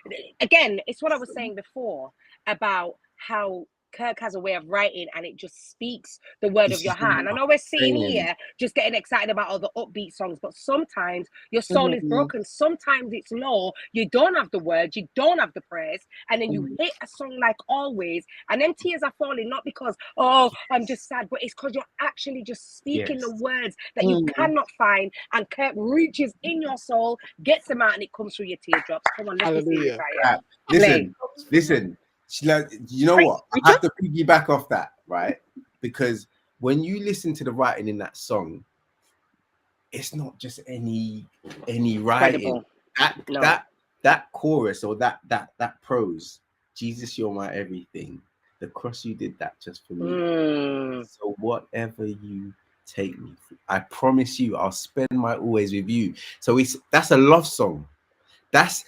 Speaker 5: me. Again, it's what I was saying before about how Kirk has a way of writing and it just speaks the word of your heart. And I know we're sitting here just getting excited about all the upbeat songs, but sometimes your soul is broken. Sometimes it's low. You don't have the words, you don't have the praise, and then you hit a song like Always, and then tears are falling, not because, oh, I'm just sad, but it's because you're actually just speaking the words that you cannot find, and Kirk reaches in your soul, gets them out, and it comes through your teardrops. Come on, let's be serious right here.
Speaker 2: Listen. You know what? I have to piggyback off that, right? Because when you listen to the writing in that song, it's not just any writing. That chorus or that prose, Jesus, you're my everything. The cross you did that just for me. So whatever you take me through, I promise you, I'll spend my always with you. So that's a love song. That's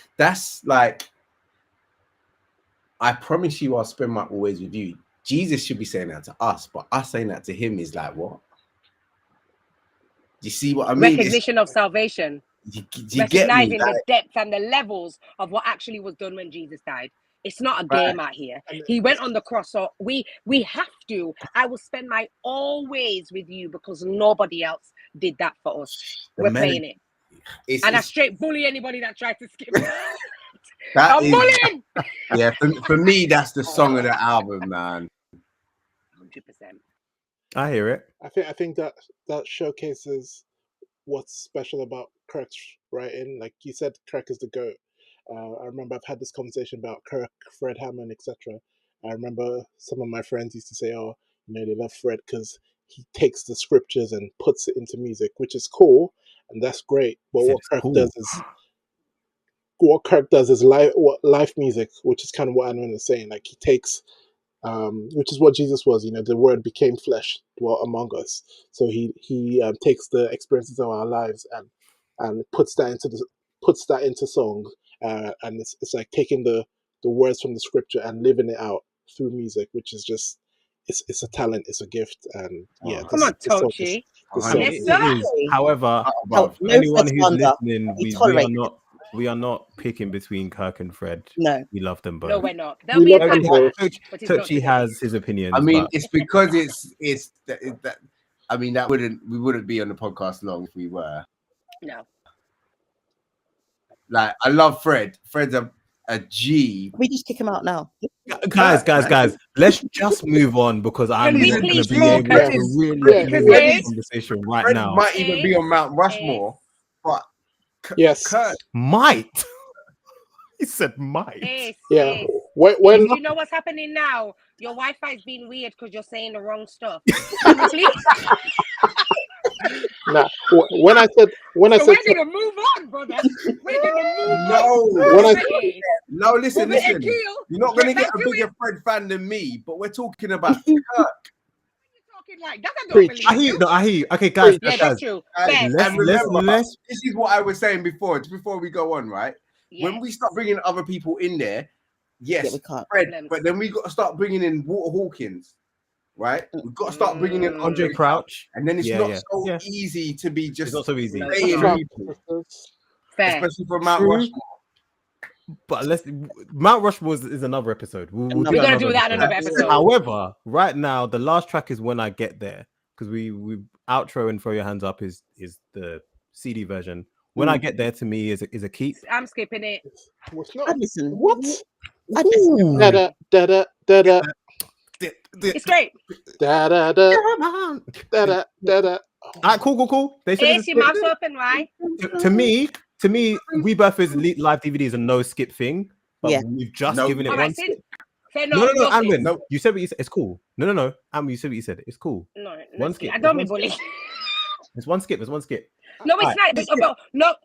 Speaker 2: like, I promise you I'll spend my always with you. Jesus should be saying that to us, but us saying that to him is like, what? Do you see what I mean?
Speaker 5: Recognition of salvation.
Speaker 2: You get
Speaker 5: Recognizing
Speaker 2: me?
Speaker 5: the depth and the levels of what actually was done when Jesus died. It's not a game out here. He went on the cross, so we have to. I will spend my always with you because nobody else did that for us. We're playing it. I straight bully anybody that tries to skip it. I'm bullying.
Speaker 2: Yeah, for me, that's the song of the album, man.
Speaker 5: 100%.
Speaker 1: I hear it.
Speaker 3: I think that showcases what's special about Kirk's writing. Like you said, Kirk is the GOAT. I remember I've had this conversation about Kirk, Fred Hammond, etc. I remember some of my friends used to say, "Oh, they love Fred because he takes the scriptures and puts it into music," which is cool and that's great. But what Kirk does is life music, which is kind of what Anwen is saying. Like he takes, which is what Jesus was. The Word became flesh, dwelt among us. So he takes the experiences of our lives and puts that into song. And it's like taking the words from the scripture and living it out through music, which is just it's a talent, it's a gift, and
Speaker 5: come on, Tochi.
Speaker 1: However, anyone who's listening, we are not picking between Kirk and Fred.
Speaker 4: No,
Speaker 1: we love them both.
Speaker 5: No, we're not. There'll be a time.
Speaker 1: Tochi has his opinions.
Speaker 2: I mean, it's because it's that. I mean, we wouldn't be on the podcast long if we were.
Speaker 5: No.
Speaker 2: Like, I love Fred. Fred's a G.
Speaker 4: We just kick him out now.
Speaker 1: Guys, let's just move on because I'm not going to be able to really have this conversation right
Speaker 2: Fred
Speaker 1: now.
Speaker 2: Might even be on Mount Rushmore, but
Speaker 3: Kirk
Speaker 1: might. He said might.
Speaker 3: Yeah.
Speaker 5: When you know what's happening now? Your Wi-Fi's being weird because you're saying the wrong stuff. Please.
Speaker 3: Nah, when I said
Speaker 5: we're gonna move on, brother. We're gonna move on.
Speaker 2: No, listen. You're not gonna get a bigger Fred fan than me, but we're talking about Kirk.
Speaker 5: sounded like that. I don't
Speaker 3: Preach.
Speaker 5: believe
Speaker 1: I hear
Speaker 5: you.
Speaker 1: you. No, I hear you. Okay, guys,
Speaker 5: Yeah,
Speaker 1: guys,
Speaker 5: that's true. Fair.
Speaker 2: And
Speaker 1: let's
Speaker 2: remember, this is what I was saying before. Just before we go on, right? When
Speaker 5: Yes.
Speaker 2: we start bringing other people in there,
Speaker 4: Yeah,
Speaker 2: yes,
Speaker 4: we can't.
Speaker 2: Fred,
Speaker 5: Problems.
Speaker 2: but then we got to start bringing in Walter Hawkins, right? We've got to start bringing in
Speaker 1: Andre Crouch.
Speaker 2: and then it's
Speaker 1: Yeah,
Speaker 2: not
Speaker 1: yeah.
Speaker 2: so
Speaker 1: Yeah.
Speaker 2: easy to be just
Speaker 1: It's not so easy.
Speaker 5: No,
Speaker 2: playing
Speaker 5: it's not.
Speaker 2: people,
Speaker 5: Fair.
Speaker 2: especially for Mount
Speaker 1: True.
Speaker 2: Rushmore.
Speaker 1: But Mount Rushmore is another episode. We're
Speaker 5: gonna do that in another episode.
Speaker 1: However, right now the last track is When I Get There, because we outro and Throw Your Hands Up is the CD version. When I Get There to me is a keep.
Speaker 5: I'm skipping it.
Speaker 3: What's
Speaker 4: I'd
Speaker 3: not?
Speaker 4: listen.
Speaker 3: What?
Speaker 4: I'd listen.
Speaker 3: Da da da da da da
Speaker 5: It's great.
Speaker 3: da da da da da da.
Speaker 1: Alright, cool. They said
Speaker 5: Ace, your mouth's open, right?
Speaker 1: to me, Rebirth is live DVD is a no skip thing, but
Speaker 4: Yeah.
Speaker 1: we've just
Speaker 2: No.
Speaker 1: given it
Speaker 5: All
Speaker 1: one
Speaker 5: right,
Speaker 1: skip.
Speaker 5: say
Speaker 1: No, Amwin,
Speaker 2: No.
Speaker 1: you said what you said. It's cool. No, Amwin, you said what you said. It's cool.
Speaker 5: No,
Speaker 1: One skip.
Speaker 5: I don't be
Speaker 1: It's one
Speaker 5: bullied.
Speaker 1: It's one skip.
Speaker 5: No, it's
Speaker 1: Alright.
Speaker 5: not.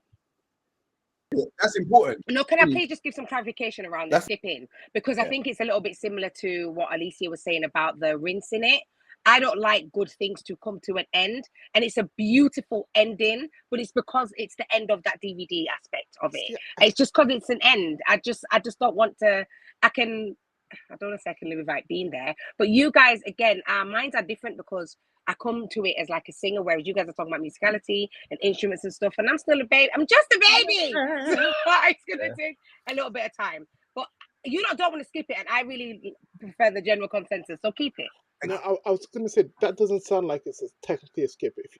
Speaker 5: No,
Speaker 2: That's important.
Speaker 5: no. Can I please just give some clarification around the
Speaker 2: That's-
Speaker 5: skipping? Because I
Speaker 2: Yeah.
Speaker 5: think it's a little bit similar to what Alicia was saying about the rinsing it. I don't like good things to come to an end, and it's a beautiful ending, but it's because it's the end of that DVD aspect of it. It's just because it's an end. I just don't want to. I don't want to say I can live without being there, but you guys, again, our minds are different because I come to it as like a singer, whereas you guys are talking about musicality and instruments and stuff, and I'm still a baby. I'm just a baby. So it's gonna take a little bit of time, but you don't want to skip it, and I really prefer the general consensus, so keep it.
Speaker 3: No, I was going to say that doesn't sound like it's technically a skip. If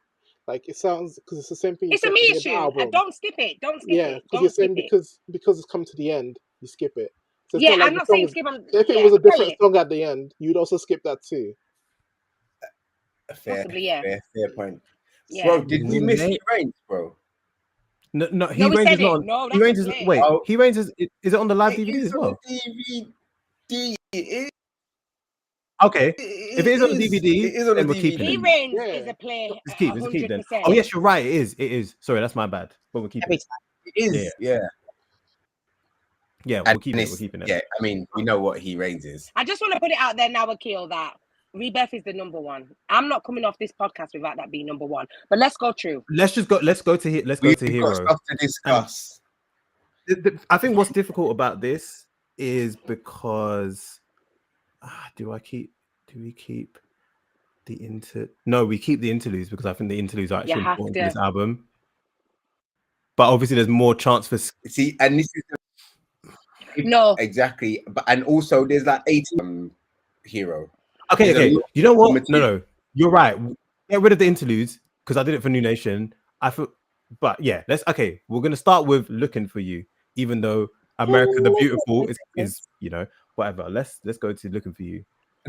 Speaker 3: like it sounds because it's the same thing.
Speaker 5: It's a me issue. Don't skip it. Don't skip
Speaker 3: Yeah,
Speaker 5: it.
Speaker 3: because you're saying
Speaker 5: skip
Speaker 3: because it's come to the end, you skip it. So it's
Speaker 5: yeah,
Speaker 3: like
Speaker 5: I'm
Speaker 3: the
Speaker 5: not
Speaker 3: song
Speaker 5: saying
Speaker 3: is-
Speaker 5: skip.
Speaker 3: If it was a different song at the end, you'd also skip that too.
Speaker 5: Possibly, yeah.
Speaker 2: Fair point.
Speaker 5: Yeah.
Speaker 2: Bro, did we miss
Speaker 1: Mate.
Speaker 2: the range, bro?
Speaker 1: No, He
Speaker 5: we
Speaker 1: Reigns
Speaker 5: said
Speaker 1: is not
Speaker 5: it.
Speaker 1: on.
Speaker 5: No,
Speaker 1: He
Speaker 5: that's
Speaker 1: Reigns
Speaker 5: a
Speaker 1: is
Speaker 5: play.
Speaker 1: wait.
Speaker 2: Oh.
Speaker 1: He Reigns is it on the live
Speaker 2: It
Speaker 1: DVD
Speaker 2: is
Speaker 1: as well?
Speaker 2: on DVD.
Speaker 1: Okay. If it is on the DVD,
Speaker 2: it is on
Speaker 1: then
Speaker 2: the
Speaker 1: we're keeping
Speaker 5: He
Speaker 1: it.
Speaker 5: Reigns
Speaker 3: Yeah.
Speaker 5: is a play.
Speaker 1: It's keep then.
Speaker 5: 100%.
Speaker 1: Oh yes, you're right. It is. Sorry, that's my bad. But we're keeping
Speaker 4: Every
Speaker 1: it.
Speaker 4: time.
Speaker 2: It is, yeah.
Speaker 1: Yeah,
Speaker 2: And
Speaker 1: we're keeping it.
Speaker 2: it's-
Speaker 1: We're keeping it.
Speaker 2: Yeah, I mean, we know what He Reigns is.
Speaker 5: I just want to put it out there now, Akil, that Rebirth is the number one. I'm not coming off this podcast without that being number one. But let's go through.
Speaker 1: Let's go to
Speaker 2: We've
Speaker 1: Hero.
Speaker 2: got stuff to discuss.
Speaker 1: I think what's difficult about this is because do we keep the no, we keep the interludes because I think the interludes are
Speaker 5: You
Speaker 1: actually
Speaker 5: have
Speaker 1: important
Speaker 5: to.
Speaker 1: to this album. But obviously there's more chance for
Speaker 2: See, and this is
Speaker 5: No.
Speaker 2: exactly, but and also there's like 80 Hero.
Speaker 1: Okay.
Speaker 2: There's a lot
Speaker 1: You know what?
Speaker 2: material.
Speaker 1: No, you're right. Get rid of the interludes because I did it for New Nation. But yeah, we're gonna start with Looking For You, even though America the Beautiful is whatever. Let's go to Looking For You.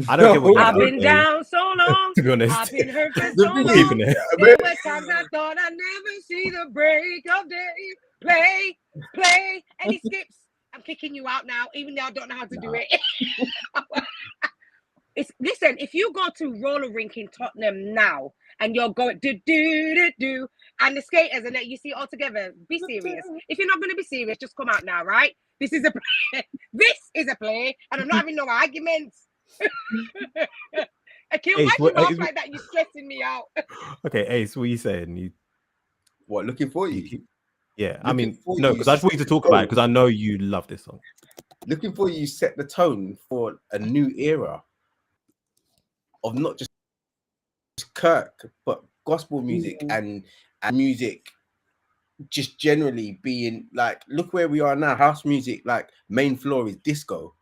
Speaker 1: I don't get what
Speaker 5: I've
Speaker 1: you're
Speaker 5: been
Speaker 1: saying,
Speaker 5: down so long.
Speaker 1: to be honest.
Speaker 5: I've been hurt for so
Speaker 1: We're
Speaker 5: long.
Speaker 1: keeping it.
Speaker 5: There were times I thought I'd never see the break of day. Play, and he skips. I'm kicking you out now, even though I don't know how to do it. Listen, if you go to roller rink in Tottenham now and you're going do, and the skaters and then you see it all together, be serious. If you're not going to be serious, just come out now, right? This is a play. This is a play, and I'm not having no arguments. Akil,
Speaker 1: Ace,
Speaker 5: why you laugh
Speaker 1: Ace-
Speaker 5: like that? You're stressing me out.
Speaker 1: Okay, Ace, what are you saying?
Speaker 2: What, Looking For You?
Speaker 1: Yeah, I
Speaker 2: Looking
Speaker 1: mean,
Speaker 2: For
Speaker 1: no,
Speaker 2: You
Speaker 1: because I just want you to talk about it because I know you love this song.
Speaker 2: Looking For You set the tone for a new era of not just Kirk, but gospel music and music just generally being like, look where we are now. House music, like main floor is disco.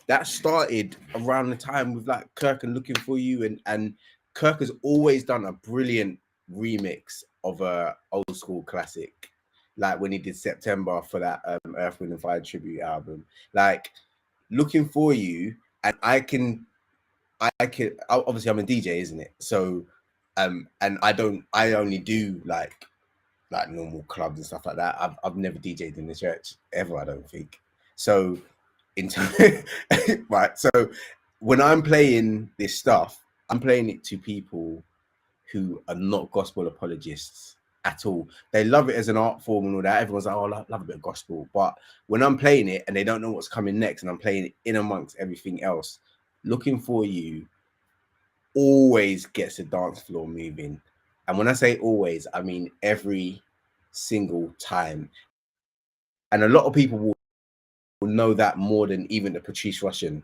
Speaker 2: That started around the time with like Kirk and Looking For You, and Kirk has always done a brilliant remix of a old school classic, like when he did September for that Earth, Wind and Fire tribute album. Like Looking For You, and I can obviously I'm a DJ, isn't it? So and I only do like normal clubs and stuff like that. I've never DJed in the church ever, I don't think. So right, so when I'm playing this stuff, I'm playing it to people who are not gospel apologists at all. They love it as an art form and all that. Everyone's like, oh, I love a bit of gospel. But when I'm playing it and they don't know what's coming next and I'm playing it in amongst everything else, Looking For You always gets the dance floor moving. And when I say always, I mean every single time. And a lot of people will know that more than even the Patrice Russian.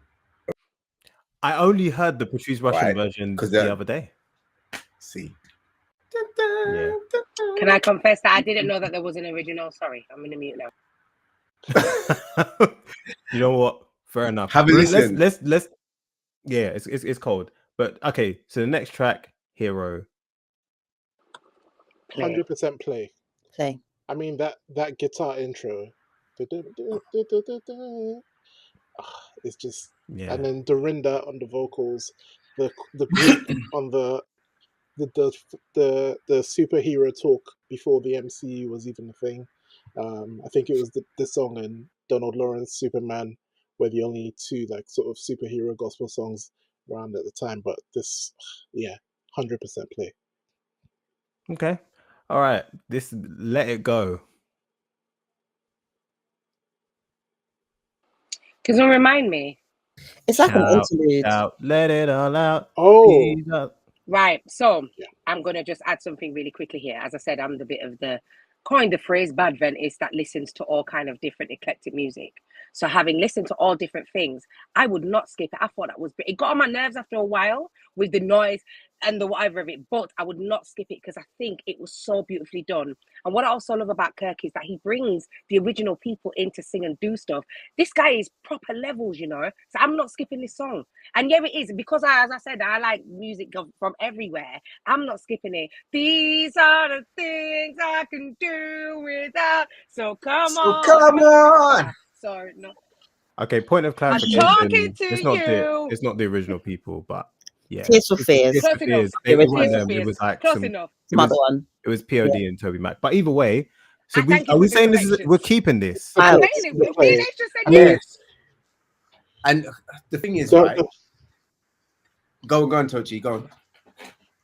Speaker 1: I only heard the Patrice Russian
Speaker 2: Right,
Speaker 1: version
Speaker 2: 'cause
Speaker 1: the other day.
Speaker 2: See.
Speaker 1: Yeah.
Speaker 5: Can I confess that I didn't know that there was an original? Sorry, I'm in a mute now.
Speaker 1: You know what? Fair enough.
Speaker 2: Have a listen.
Speaker 1: Let's. Yeah, it's cold. But okay, so the next track, Hero.
Speaker 3: 100% play.
Speaker 4: Play.
Speaker 3: I mean that guitar intro. It's just,
Speaker 1: Yeah.
Speaker 3: and then Dorinda on the vocals, the group on the superhero talk before the MCU was even a thing. I think it was the song and Donald Lawrence Superman were the only two like sort of superhero gospel songs around at the time. But this, yeah, 100% play.
Speaker 1: Okay. All right. This Let It Go.
Speaker 5: Can someone remind me?
Speaker 4: It's like an
Speaker 1: Shout,
Speaker 4: interlude.
Speaker 1: shout, let it all out.
Speaker 3: Oh,
Speaker 1: Ease up.
Speaker 5: Right. So
Speaker 3: Yeah.
Speaker 5: I'm going to just add something really quickly here. As I said, I'm the bit of the coin the phrase badventist that listens to all kind of different eclectic music. So having listened to all different things, I would not skip it. I thought that was, it got on my nerves after a while with the noise and the whatever of it, but I would not skip it because I think it was so beautifully done. And what I also love about Kirk is that he brings the original people in to sing and do stuff. This guy is proper levels, you know. So I'm not skipping this song. And yeah, it is because as I said, I like music from everywhere. I'm not skipping it. These are the things I can do without. So come on. Sorry, no.
Speaker 1: Okay, point of clarification.
Speaker 5: talking to
Speaker 1: it's not
Speaker 5: you.
Speaker 1: It's not the original people, but yeah.
Speaker 4: Tears for Fears.
Speaker 1: Tears for
Speaker 5: Close enough.
Speaker 1: Fears.
Speaker 4: The original.
Speaker 1: It
Speaker 5: Tears for
Speaker 1: was
Speaker 5: Fears.
Speaker 1: like
Speaker 5: Close
Speaker 1: some,
Speaker 5: enough.
Speaker 1: it was,
Speaker 4: Mother one.
Speaker 1: it was POD and Toby Mac. But either way, so
Speaker 5: I thank you
Speaker 1: are
Speaker 5: for
Speaker 1: we
Speaker 5: the
Speaker 1: saying this is
Speaker 5: corrections.
Speaker 1: we're keeping this?
Speaker 5: I'm
Speaker 3: Play.
Speaker 5: saying it.
Speaker 3: Play.
Speaker 5: Let's just say
Speaker 3: Yeah.
Speaker 2: Yes. And the thing is,
Speaker 3: The-
Speaker 2: right? Go on, Tochi, go on.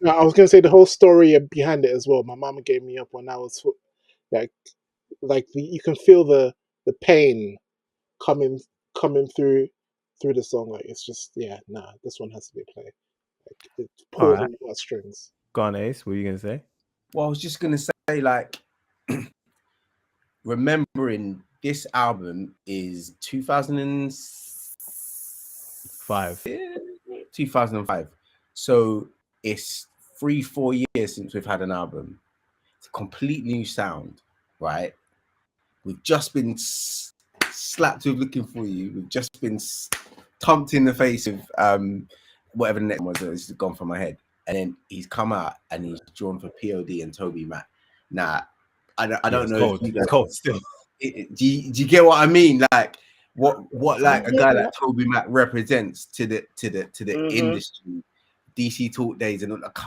Speaker 3: No, I was going to say the whole story behind it as well. My mama gave me up when I was you can feel the pain coming through the song. Like it's just this one has to be a play. Like it pulls on your strings.
Speaker 1: Go on, Ace. What are you gonna say?
Speaker 2: Well, I was just gonna say, like, remembering this album is 2005. 2005. So it's 3-4 years since we've had an album. It's a complete new sound, right? We've just been slapped with Looking For You. We've just been thumped in the face of whatever the next one was. It's gone from my head. And then he's come out and he's drawn for POD and Toby Mac. Now, I don't know.
Speaker 1: Cold.
Speaker 2: If you guys,
Speaker 1: it's cold still.
Speaker 2: do you get what I mean? Like what like a guy like Toby Mac represents to the industry, DC Talk Days and like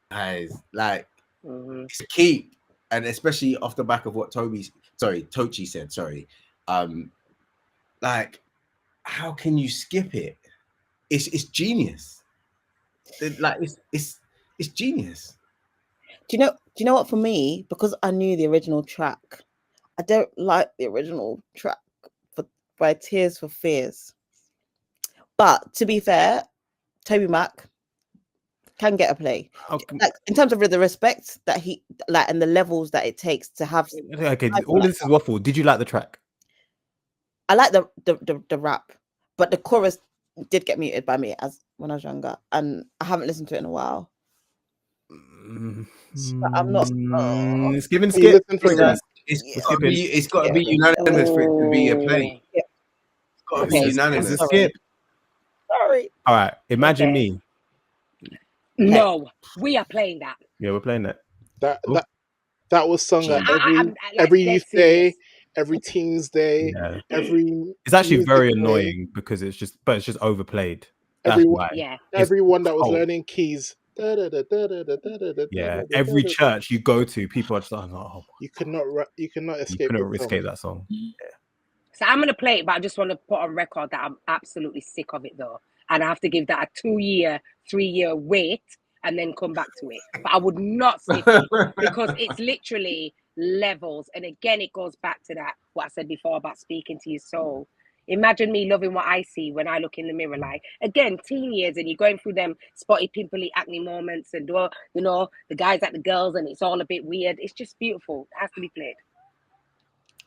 Speaker 2: guys, like it's key, and especially off the back of what Tochi said. Like how can you skip it? It's genius. Like it's genius.
Speaker 4: Do you know what? For me, because I knew the original track, I don't like the original track by Tears for Fears. But to be fair, Toby Mac can get a play.
Speaker 1: Okay.
Speaker 4: Like in terms of the respect that he like and the levels that it takes to have.
Speaker 1: Okay, all this is waffle. Did you like the track?
Speaker 4: I like the rap, but the chorus did get muted by me as when I was younger, and I haven't listened to it in a while. But I'm not.
Speaker 1: It's giving skip.
Speaker 2: It's got to be unanimous for it to be a play.
Speaker 4: Yeah.
Speaker 2: It's got to be unanimous.
Speaker 1: It's a skip.
Speaker 4: Sorry.
Speaker 1: All right. Imagine me.
Speaker 5: No, we are playing that.
Speaker 1: Yeah, we're playing that.
Speaker 3: That was sung at every youth day, every teens day, every.
Speaker 1: It's actually very annoying because it's just overplayed.
Speaker 3: Everyone that was
Speaker 1: cold.
Speaker 3: learning keys.
Speaker 1: Yeah, every church you go to, people are just like, oh,
Speaker 3: you cannot escape.
Speaker 1: You couldn't escape that song. Yeah.
Speaker 5: So I'm gonna play it, but I just want to put on record that I'm absolutely sick of it though, and I have to give that a 3-year wait and then come back to it. But I would not skip it because it's literally levels, and again, it goes back to that what I said before about speaking to your soul. Imagine me loving what I see when I look in the mirror. Like, again, teen years, and you're going through them spotty, pimply, acne moments, and you know, the guys at the girls, and it's all a bit weird. It's just beautiful. It has to be played.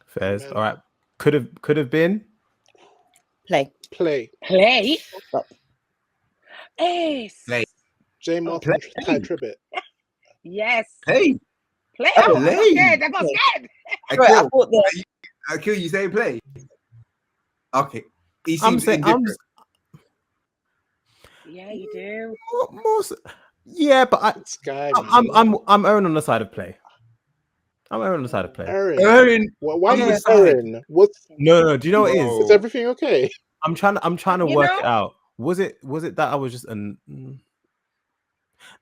Speaker 1: Fairs.
Speaker 3: Amen.
Speaker 1: All right. Could have been.
Speaker 4: Play.
Speaker 3: Play.
Speaker 5: Play.
Speaker 4: Stop.
Speaker 5: Ace.
Speaker 2: Play.
Speaker 3: J. Martin
Speaker 2: Play.
Speaker 3: Tribbett.
Speaker 5: Yes.
Speaker 2: Play.
Speaker 5: Play.
Speaker 4: Oh,
Speaker 5: Oh, I got
Speaker 2: play.
Speaker 5: scared. I got scared.
Speaker 4: Sorry, I thought the
Speaker 2: Akil, you say play. Okay. He
Speaker 1: I'm
Speaker 2: seems
Speaker 1: saying
Speaker 2: indifferent.
Speaker 5: Yeah, you do.
Speaker 1: Yeah, but
Speaker 3: Sky.
Speaker 1: I'm erring on the side of play. I'm erring on the side of play.
Speaker 3: Erin. Why are you
Speaker 2: Yeah.
Speaker 3: Erin? What's
Speaker 1: No. Do you know what it is?
Speaker 3: is everything okay?
Speaker 1: I'm trying to
Speaker 5: You
Speaker 1: work
Speaker 5: know?
Speaker 1: it out. Was it that I was just an?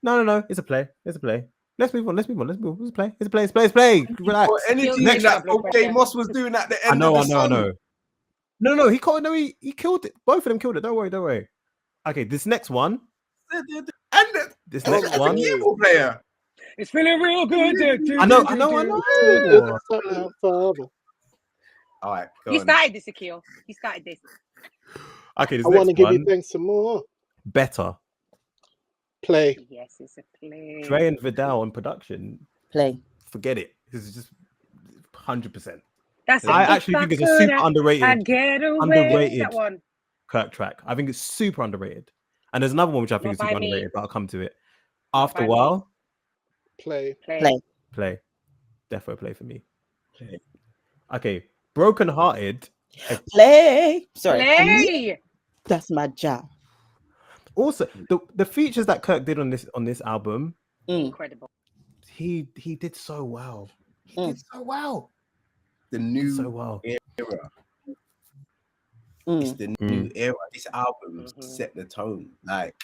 Speaker 1: No. It's a play. It's a play. Let's move on. It's a play. It's a play. Relax.
Speaker 2: Or anything
Speaker 5: Next
Speaker 2: that
Speaker 5: blood
Speaker 2: Jay
Speaker 5: pressure.
Speaker 2: Moss was doing at the
Speaker 1: I
Speaker 2: end
Speaker 1: know.
Speaker 2: of the song.
Speaker 1: No. He caught. No, he killed it. Both of them killed it. Don't worry. Okay, this next one.
Speaker 2: And
Speaker 1: This
Speaker 2: the
Speaker 1: next one.
Speaker 2: keyboard player.
Speaker 5: It's feeling real good.
Speaker 1: I know.
Speaker 2: All right.
Speaker 5: You started this, Akil. You started this.
Speaker 1: Okay, this
Speaker 3: I want to
Speaker 1: next
Speaker 3: give you
Speaker 1: one.
Speaker 3: thanks some more.
Speaker 1: Better.
Speaker 3: Play.
Speaker 5: Yes, it's a play.
Speaker 1: Trey and Vidal on production.
Speaker 4: play.
Speaker 1: Forget it. This is just 100%.
Speaker 5: That's
Speaker 1: I
Speaker 5: it.
Speaker 1: actually
Speaker 5: If
Speaker 1: think it's
Speaker 5: I
Speaker 1: a
Speaker 5: could,
Speaker 1: super
Speaker 5: I
Speaker 1: underrated
Speaker 5: get away.
Speaker 1: underrated.
Speaker 5: That one.
Speaker 1: Kirk track. I think it's super underrated. And there's another one which I think
Speaker 5: Not
Speaker 1: is super
Speaker 5: by me.
Speaker 1: underrated, but I'll come to it.
Speaker 5: Not
Speaker 1: After
Speaker 5: by
Speaker 1: a
Speaker 5: me.
Speaker 1: while,
Speaker 3: Play.
Speaker 1: play. Defo play for me.
Speaker 2: Play.
Speaker 1: Okay. Broken Hearted.
Speaker 4: Play. Sorry.
Speaker 5: Play.
Speaker 4: That's my job.
Speaker 1: Also, the features that Kirk did on this album,
Speaker 5: Incredible.
Speaker 1: he did so well. He did so well.
Speaker 2: The
Speaker 1: He did
Speaker 2: new
Speaker 1: so well.
Speaker 2: era. It's the new era. This album set the tone. Like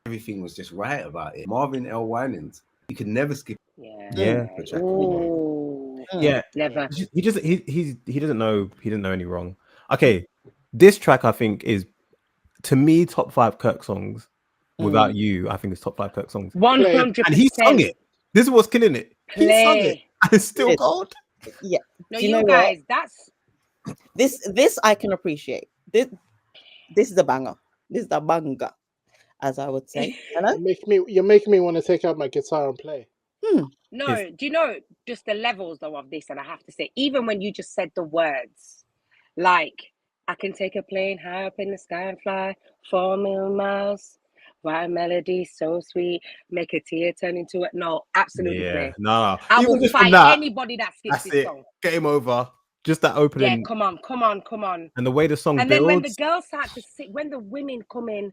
Speaker 2: everything was just right about it. Marvin L. Winans. You could never skip.
Speaker 1: Yeah.
Speaker 5: Ooh.
Speaker 1: Yeah.
Speaker 5: Never.
Speaker 1: He doesn't know any wrong. Okay. This track I think is, to me, top 5 Kirk songs. Without You, I think it's top 5 Kirk songs.
Speaker 5: 100%.
Speaker 1: And he sung it. This is what's killing it. He sung it. And it's still gold.
Speaker 4: Yeah.
Speaker 5: No,
Speaker 4: Do you know
Speaker 5: you
Speaker 4: what?
Speaker 5: guys, that's
Speaker 4: This I can appreciate. This is a banger. This is a banger, as I would say. Hello?
Speaker 3: You're making me want to take out my guitar and play.
Speaker 5: no. Do you know just the levels though of this? And I have to say, even when you just said the words, like I can take a plane high up in the sky and fly 4 million miles. Why melody so sweet, make a tear turn into it. No, absolutely play.
Speaker 1: No.
Speaker 5: I
Speaker 1: Even
Speaker 5: will
Speaker 1: just
Speaker 5: fight
Speaker 1: from that,
Speaker 5: anybody that skips
Speaker 1: that's
Speaker 5: this
Speaker 1: it.
Speaker 5: song.
Speaker 1: Game over. Just that
Speaker 5: Yeah,
Speaker 1: opening.
Speaker 5: come on.
Speaker 1: And the way the song
Speaker 5: And
Speaker 1: builds.
Speaker 5: then when the girls start to sing, when the women come in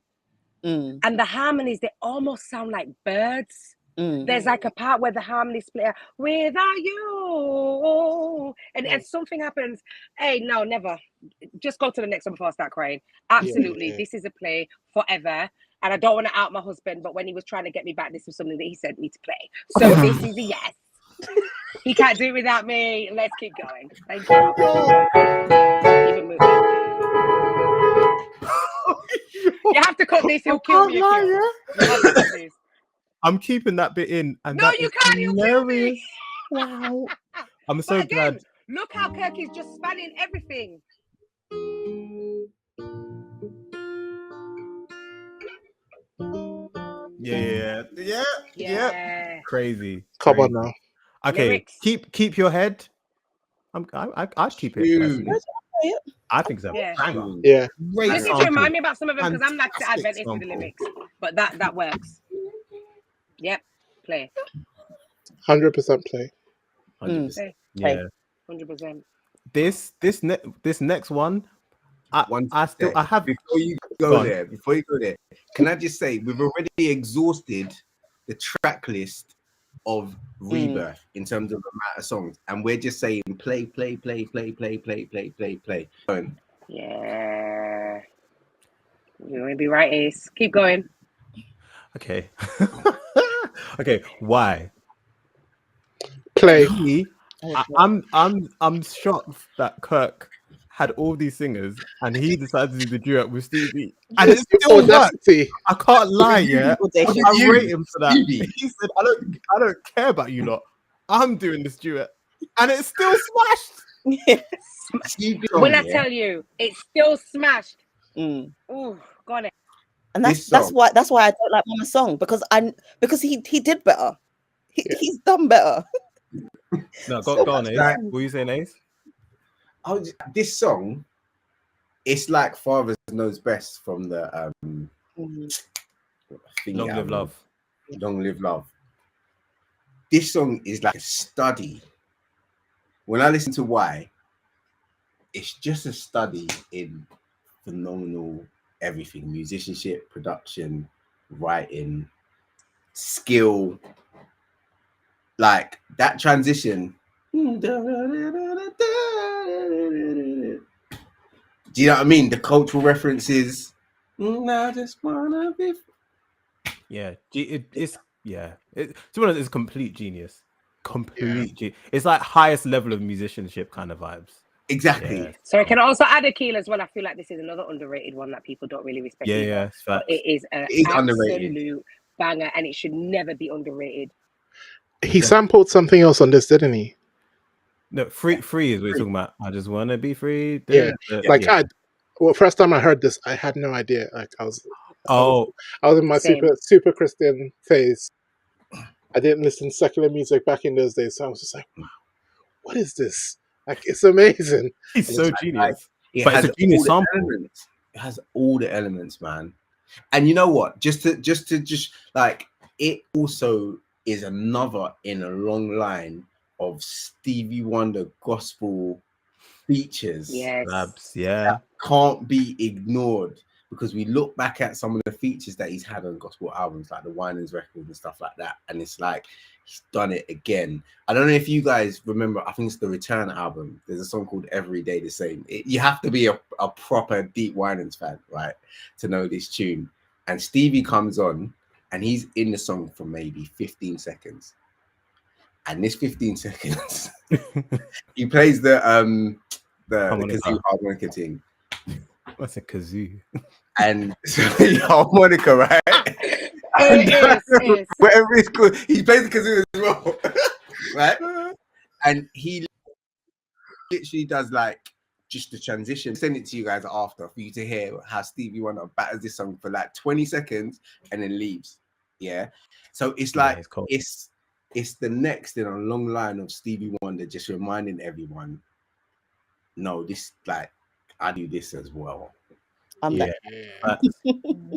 Speaker 5: and the harmonies, they almost sound like birds. There's like a part where the harmony split without you, and something happens. Hey, no, never. Just go to the next one before I start crying. Absolutely, this is a play forever. And I don't want to out my husband, but when he was trying to get me back, this was something that he sent me to play. So this is a yes. He can't do it without me. Let's keep going. Thank you. Even moving. You have to cut this. He'll kill me. You have to cut this.
Speaker 1: I'm keeping that bit in. And
Speaker 5: No,
Speaker 1: that
Speaker 5: you
Speaker 1: is
Speaker 5: can't. He'll kill me.
Speaker 1: hilarious. Wow. I'm so
Speaker 5: But again,
Speaker 1: glad.
Speaker 5: look how Kirk is just spanning everything.
Speaker 2: Yeah.
Speaker 1: Crazy.
Speaker 3: Come on now.
Speaker 1: Okay,
Speaker 5: Lyrics.
Speaker 1: keep your head. I'd keep it.
Speaker 2: Dude.
Speaker 1: Personally. I think so.
Speaker 5: Yeah.
Speaker 3: Yeah.
Speaker 1: Great
Speaker 5: Just
Speaker 1: song.
Speaker 5: to remind me about some of them because I'm not
Speaker 1: Fantastic
Speaker 5: Adventist with the
Speaker 1: sample.
Speaker 5: lyrics, but that works. Yep, play
Speaker 3: 100% play.
Speaker 2: 100%.
Speaker 1: Yeah.
Speaker 5: 100%.
Speaker 1: This next one, I have.
Speaker 2: Before you
Speaker 1: Go
Speaker 2: go
Speaker 1: on.
Speaker 2: there, can I just say we've already exhausted the track list of Rebirth in terms of the amount of songs, and we're just saying play.
Speaker 5: Yeah. You're going to be right, Ace. Keep going.
Speaker 1: Okay. Okay. Why?
Speaker 3: Play.
Speaker 1: I'm shocked that Kirk had all these singers and he decided to do the duet with Stevie, and it still worked.
Speaker 3: Audacity.
Speaker 1: I can't lie, yeah.
Speaker 4: Audacious.
Speaker 1: I rate him for that.
Speaker 2: Stevie.
Speaker 1: He said, "I don't care about you lot. I'm doing this duet," and it still smashed.
Speaker 2: Stevie
Speaker 5: When I
Speaker 2: song, yeah?
Speaker 5: tell you, it's still smashed.
Speaker 4: Mm.
Speaker 5: Oh, got it.
Speaker 4: And
Speaker 2: This
Speaker 4: that's
Speaker 2: song-
Speaker 4: why I don't like Mama's Song, because he did better.
Speaker 3: Yeah.
Speaker 4: He's done better.
Speaker 1: No,
Speaker 4: So
Speaker 1: go on,
Speaker 4: much
Speaker 1: Ace.
Speaker 2: like-
Speaker 1: What were you saying, Ace?
Speaker 2: This song, it's like Father Knows Best from the
Speaker 4: Mhm.
Speaker 1: Long Live Love.
Speaker 2: Long Live Love. This song is like a study. When I listen to Why, it's just a study in phenomenal everything: musicianship, production, writing, skill. Like that transition. Do you know what I mean? The cultural references. I just wanna be.
Speaker 1: Yeah, it's yeah. To be honest, it's complete genius. It's like highest level of musicianship kind of vibes.
Speaker 2: Exactly.
Speaker 1: Yeah.
Speaker 5: So I can also add a keel as well. I feel like this is another underrated one that people don't really respect.
Speaker 1: Yeah,
Speaker 5: either.
Speaker 1: yeah, it's
Speaker 5: But
Speaker 1: facts.
Speaker 5: it is an
Speaker 2: underrated.
Speaker 5: absolute banger, and it should never be underrated.
Speaker 3: He sampled something else on this, didn't he?
Speaker 1: No, free is what you're talking about. I just want to be free.
Speaker 3: Yeah. Like
Speaker 1: yeah.
Speaker 3: first time I heard this, I had no idea. Like I was
Speaker 1: Oh,
Speaker 3: in my
Speaker 5: Same.
Speaker 3: super Christian phase. I didn't listen to secular music back in those days, so I was just like, wow, what is this? Like, it's amazing.
Speaker 1: he's
Speaker 3: And
Speaker 1: so
Speaker 3: it's
Speaker 1: genius.
Speaker 2: It
Speaker 1: But
Speaker 2: has
Speaker 1: it's a genius
Speaker 2: all the
Speaker 1: sample.
Speaker 2: elements. It has all the elements, man. And you know what? Just like, it also is another in a long line of Stevie Wonder gospel features.
Speaker 5: Yes.
Speaker 1: Labs, yeah.
Speaker 2: Can't be ignored, because we look back at some of the features that he's had on gospel albums, like the Winans record and stuff like that, and it's like he's done it again. I don't know if you guys remember, I think it's the Return album. There's a song called Every Day the Same. You have to be a proper deep Winans fan, right, to know this tune. And Stevie comes on and he's in the song for maybe 15 seconds. And this 15 seconds, he plays the kazoo harmonica thing.
Speaker 1: What's a kazoo?
Speaker 2: And so the harmonica, right?
Speaker 5: It is.
Speaker 2: Whatever it's called, he plays the kazoo as well, right? And he literally does like just the transition. Send it to you guys after for you to hear how Stevie Wonder batters this song for like 20 seconds and then leaves. Yeah. So it's like it's the next in a long line of Stevie Wonder just reminding everyone, no, this, like, I do this as well.
Speaker 4: I'm
Speaker 1: Yeah.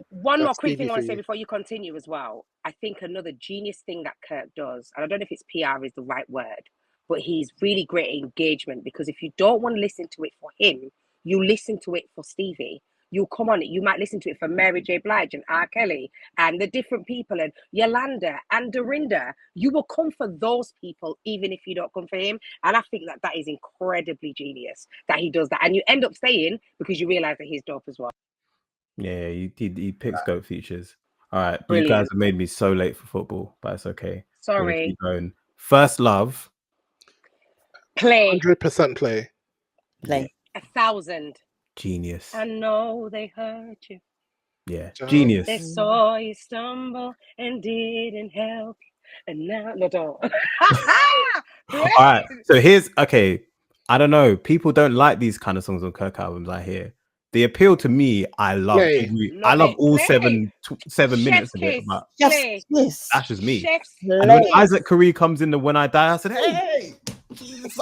Speaker 5: One more quick
Speaker 3: Stevie
Speaker 5: thing I want
Speaker 3: for
Speaker 5: to say
Speaker 3: you.
Speaker 5: before you continue as well. I think another genius thing that Kirk does, and I don't know if it's PR is the right word, but he's really great at engagement, because if you don't want to listen to it for him, you listen to it for Stevie. You come on it. You might listen to it for Mary J. Blige and R. Kelly and the different people and Yolanda and Dorinda. You will come for those people even if you don't come for him. And I think that is incredibly genius that he does that. And you end up staying because you realize that he's dope as well.
Speaker 1: Yeah, he picks goat features. All right,
Speaker 5: Brilliant.
Speaker 1: you guys have made me so late for football, but it's okay.
Speaker 5: Sorry.
Speaker 1: Keep going. First Love.
Speaker 5: Play.
Speaker 3: 100% play.
Speaker 4: Play.
Speaker 5: 1,000.
Speaker 1: Genius.
Speaker 5: I know they hurt you.
Speaker 1: Yeah, genius.
Speaker 5: They saw you stumble and didn't help you. And now, no, don't.
Speaker 1: All right, so here's, okay, I don't know. People don't like these kind of songs on Kirk albums, I hear. The appeal to me, I love.
Speaker 3: Play.
Speaker 1: I love all
Speaker 5: Play.
Speaker 1: 7 minutes
Speaker 5: Chef's
Speaker 1: of it.
Speaker 5: kiss.
Speaker 1: But
Speaker 4: Yes.
Speaker 1: that's just me.
Speaker 5: Chef's
Speaker 1: And when
Speaker 4: Play.
Speaker 1: Isaac Curry comes in the When I Die, I said, hey, Jesus,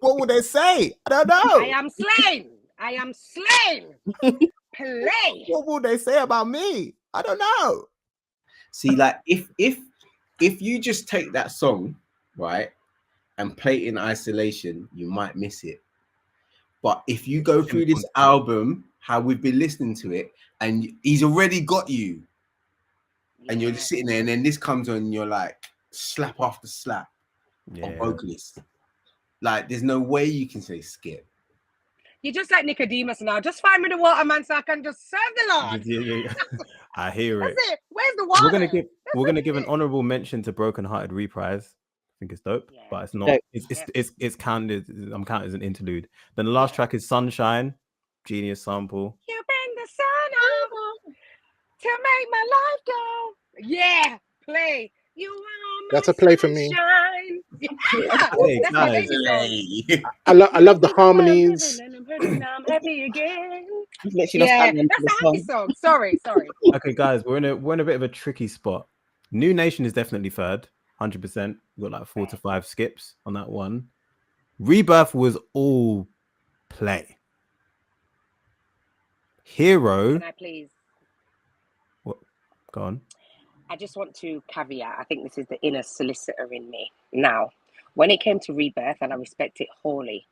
Speaker 1: what would they say? I don't know.
Speaker 5: I am slain. I am slain. Play.
Speaker 1: What will they say about me? I don't know.
Speaker 2: See, like, if you just take that song, right, and play it in isolation, you might miss it. But if you go through this album, how we've been listening to it, and he's already got you, and you're just sitting there, and then this comes on, and you're like, slap after slap of vocalists. Like, there's no way you can say skip.
Speaker 5: You're just like Nicodemus now. Just find me the water, man, so I can just serve the Lord.
Speaker 1: Yeah. I hear it.
Speaker 5: That's it. Where's the water?
Speaker 1: We're gonna give an honorable mention to Broken Hearted Reprise. I think it's dope, but it's not. It's counted. I'm counted as an interlude. Then the last track is Sunshine, genius sample.
Speaker 5: You bring the sun over to make my life go. Yeah, play. You are my
Speaker 3: That's a play for me.
Speaker 5: sunshine.
Speaker 1: Hey,
Speaker 5: That's my
Speaker 1: guys.
Speaker 5: baby song.
Speaker 3: I love the harmonies.
Speaker 5: And I'm hurting, now I'm happy again.
Speaker 4: You've literally lost
Speaker 5: Yeah,
Speaker 4: Batman
Speaker 5: that's
Speaker 4: for this
Speaker 5: a happy
Speaker 4: song.
Speaker 5: song. Sorry.
Speaker 1: Okay, guys, we're in a bit of a tricky spot. New Nation is definitely third, 100%. We've got like 4 to 5 skips on that one. Rebirth was all play. Hero.
Speaker 5: Can I please?
Speaker 1: What? Go on.
Speaker 5: I just want to caveat. I think this is the inner solicitor in me. Now, when it came to Rebirth, and I respect it wholly,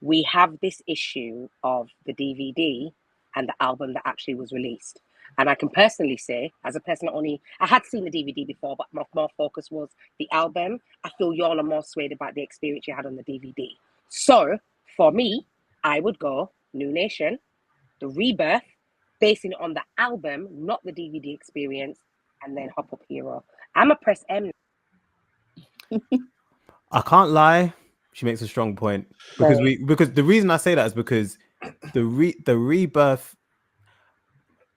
Speaker 5: we have this issue of the DVD and the album that actually was released. And I can personally say, as a person I had seen the DVD before, but my more focus was the album. I feel y'all are more swayed about the experience you had on the DVD. So for me, I would go New Nation, the Rebirth, basing it on the album, not the DVD experience, and then hop up Hero. I'm a press M.
Speaker 1: I can't lie. She makes a strong point because
Speaker 4: Right.
Speaker 1: because the reason I say that is because the Rebirth.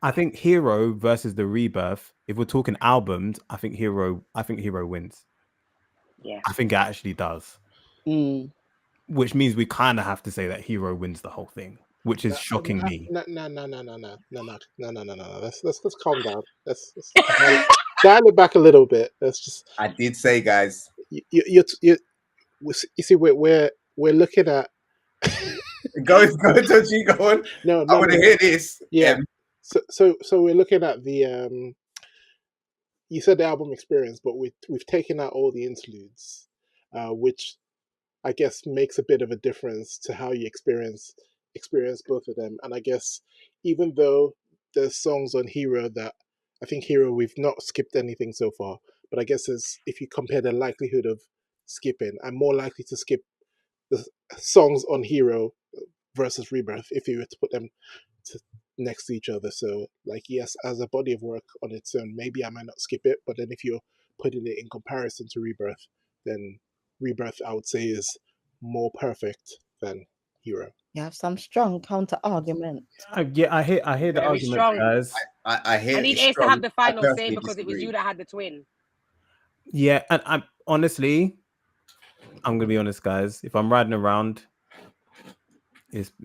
Speaker 1: I think Hero versus the Rebirth. If we're talking albums, I think Hero wins.
Speaker 5: Yeah.
Speaker 1: I think it actually does. Which means we kind of have to say that Hero wins the whole thing, which is shocking me.
Speaker 3: No. Let's calm down. Let's dial it back a little bit. Let's just.
Speaker 2: I did say, guys.
Speaker 3: You see, we're looking at.
Speaker 2: Go, Tochi, go on.
Speaker 3: No,
Speaker 2: I want to hear this.
Speaker 3: Yeah. So we're looking at the. You said the album experience, but we've taken out all the interludes, which I guess makes a bit of a difference to how you experience both of them. And I guess even though there's songs on Hero that I think Hero we've not skipped anything so far, but I guess if you compare the likelihood of skipping, I'm more likely to skip the songs on Hero versus Rebirth if you were to put them next to each other. So like, yes, as a body of work on its own, maybe I might not skip it, but then if you're putting it in comparison to Rebirth, then Rebirth I would say is more perfect than Hero.
Speaker 4: You have some strong counter argument.
Speaker 1: Yeah, I hear the
Speaker 5: Very
Speaker 1: argument,
Speaker 5: strong.
Speaker 1: guys.
Speaker 2: I hear.
Speaker 5: I need Ace to have the final say because it was you that had the twin.
Speaker 1: Yeah, and I'm honestly, I'm gonna be honest, guys. If I'm riding around,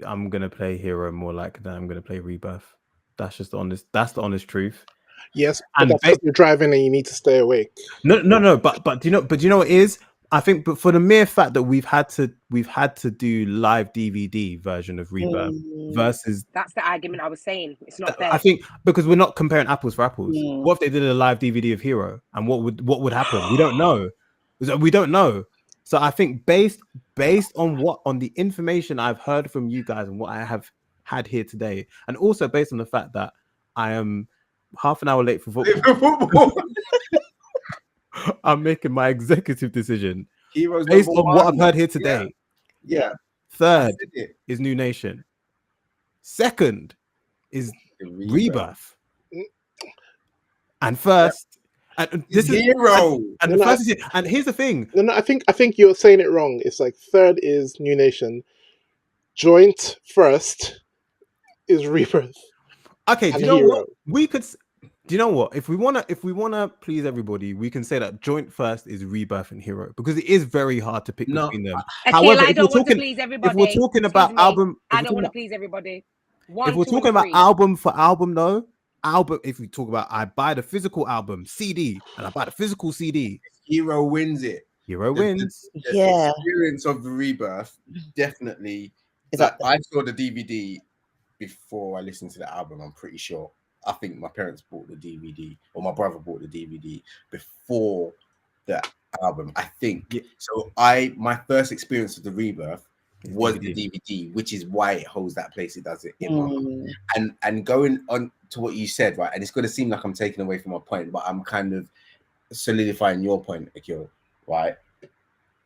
Speaker 1: I'm gonna play Hero more like than I'm gonna play Rebirth. That's just the honest. That's the honest truth.
Speaker 3: Yes, but that's because you're driving and you need to stay awake.
Speaker 1: No. But do you know? But you know what it is? I think, but for the mere fact that we've had to do live DVD version of Rebirth versus
Speaker 5: that's the argument I was saying. It's not fair.
Speaker 1: I think because we're not comparing apples for apples. What if they did a live DVD of Hero and what would happen? We don't know. We don't know. So I think based on the information I've heard from you guys and what I have had here today, and also based on the fact that I am half an hour late for football. I'm making my executive decision
Speaker 2: Heroes
Speaker 1: based on what I've heard here today.
Speaker 2: Yeah.
Speaker 1: Third is New Nation. Second is Rebirth. And first, and this is
Speaker 2: Hero.
Speaker 1: And the first is, and here's the thing.
Speaker 3: No, I think you're saying it wrong. It's like third is New Nation. Joint first is Rebirth.
Speaker 1: Okay, do you know what? We could. Do you know what? If we wanna please everybody, we can say that joint first is Rebirth and Hero because it is very hard to pick between them.
Speaker 5: However, I don't want to please everybody.
Speaker 1: If we're talking about album,
Speaker 5: I don't want to please everybody.
Speaker 1: If we're talking about album for album, though, if we talk about, I buy the physical album CD and I buy the physical CD.
Speaker 2: Hero wins it.
Speaker 1: Hero wins.
Speaker 2: The experience of the Rebirth definitely. I saw the DVD before I listened to the album. I'm pretty sure. I think my parents bought the DVD, or my brother bought the DVD before the album. I think so. My first experience with the Rebirth was the DVD, which is why it holds that place. It does it in my mind. And going on to what you said, right? And it's going to seem like I'm taking away from my point, but I'm kind of solidifying your point, Akil. Right?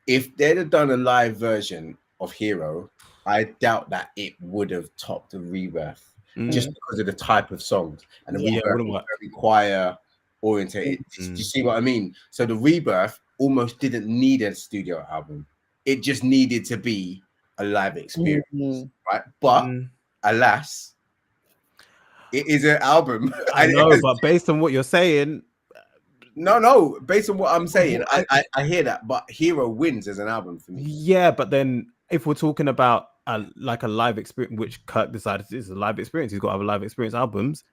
Speaker 2: If they'd have done a live version of Hero, I doubt that it would have topped the Rebirth. Just because of the type of songs and the very choir orientated. Do you see what I mean? So the Rebirth almost didn't need a studio album. It just needed to be a live experience, right? But alas, it is an album.
Speaker 1: I know, but based on what you're saying,
Speaker 2: No. Based on what I'm saying, I hear that, but Hero wins as an album for me.
Speaker 1: Yeah, but then if we're talking about like a live experience, which Kirk decided is a live experience, he's got other live experience albums.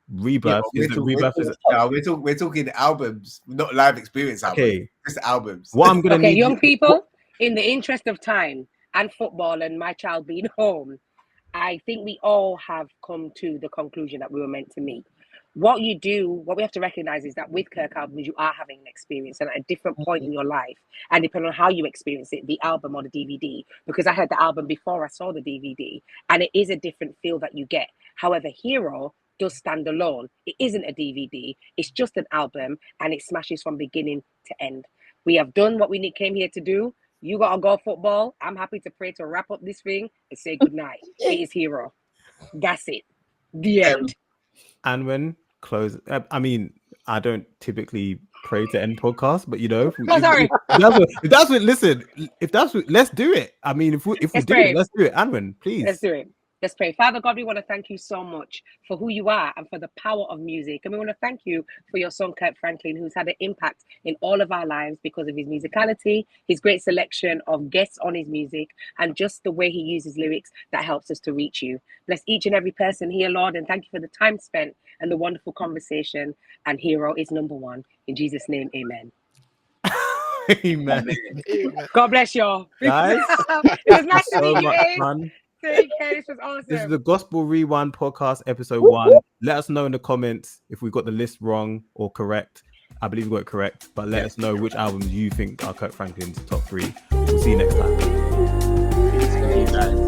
Speaker 1: Rebirth
Speaker 2: We're talking albums, not live experience albums.
Speaker 1: Okay,
Speaker 2: just albums.
Speaker 1: What I'm gonna need,
Speaker 5: young people, in the interest of time and football and my child being home, I think we all have come to the conclusion that we were meant to meet. What we have to recognize is that with Kirk albums, you are having an experience, and at a different point in your life, and depending on how you experience it, the album or the DVD, because I heard the album before I saw the DVD, and it is a different feel that you get. However, Hero does stand alone. It isn't a DVD, it's just an album, and it smashes from beginning to end. We have done what we came here to do. You gotta go football. I'm happy to pray to wrap up this thing and say goodnight. It is Hero. That's it. The end.
Speaker 1: And when close, I mean, I don't typically pray to end podcasts, but you know, let's do it. I mean, if we do it, let's do it. Anwen, please.
Speaker 5: Let's do it. Let's pray. Father God, we want to thank you so much for who you are and for the power of music. And we want to thank you for your son, Kirk Franklin, who's had an impact in all of our lives because of his musicality, his great selection of guests on his music, and just the way he uses lyrics that helps us to reach you. Bless each and every person here, Lord, and thank you for the time spent and the wonderful conversation. And Hero is number one. In Jesus' name, amen.
Speaker 1: Amen.
Speaker 5: God bless y'all.
Speaker 1: Guys,
Speaker 5: it was nice to meet you,
Speaker 1: fun.
Speaker 5: Take care. This was awesome.
Speaker 1: This is the Gospel Rewind podcast, episode 1. Let us know in the comments if we got the list wrong or correct. I believe we got it correct, but let us know which albums you think are Kirk Franklin's top 3. We'll see you next time.
Speaker 2: Peace, guys.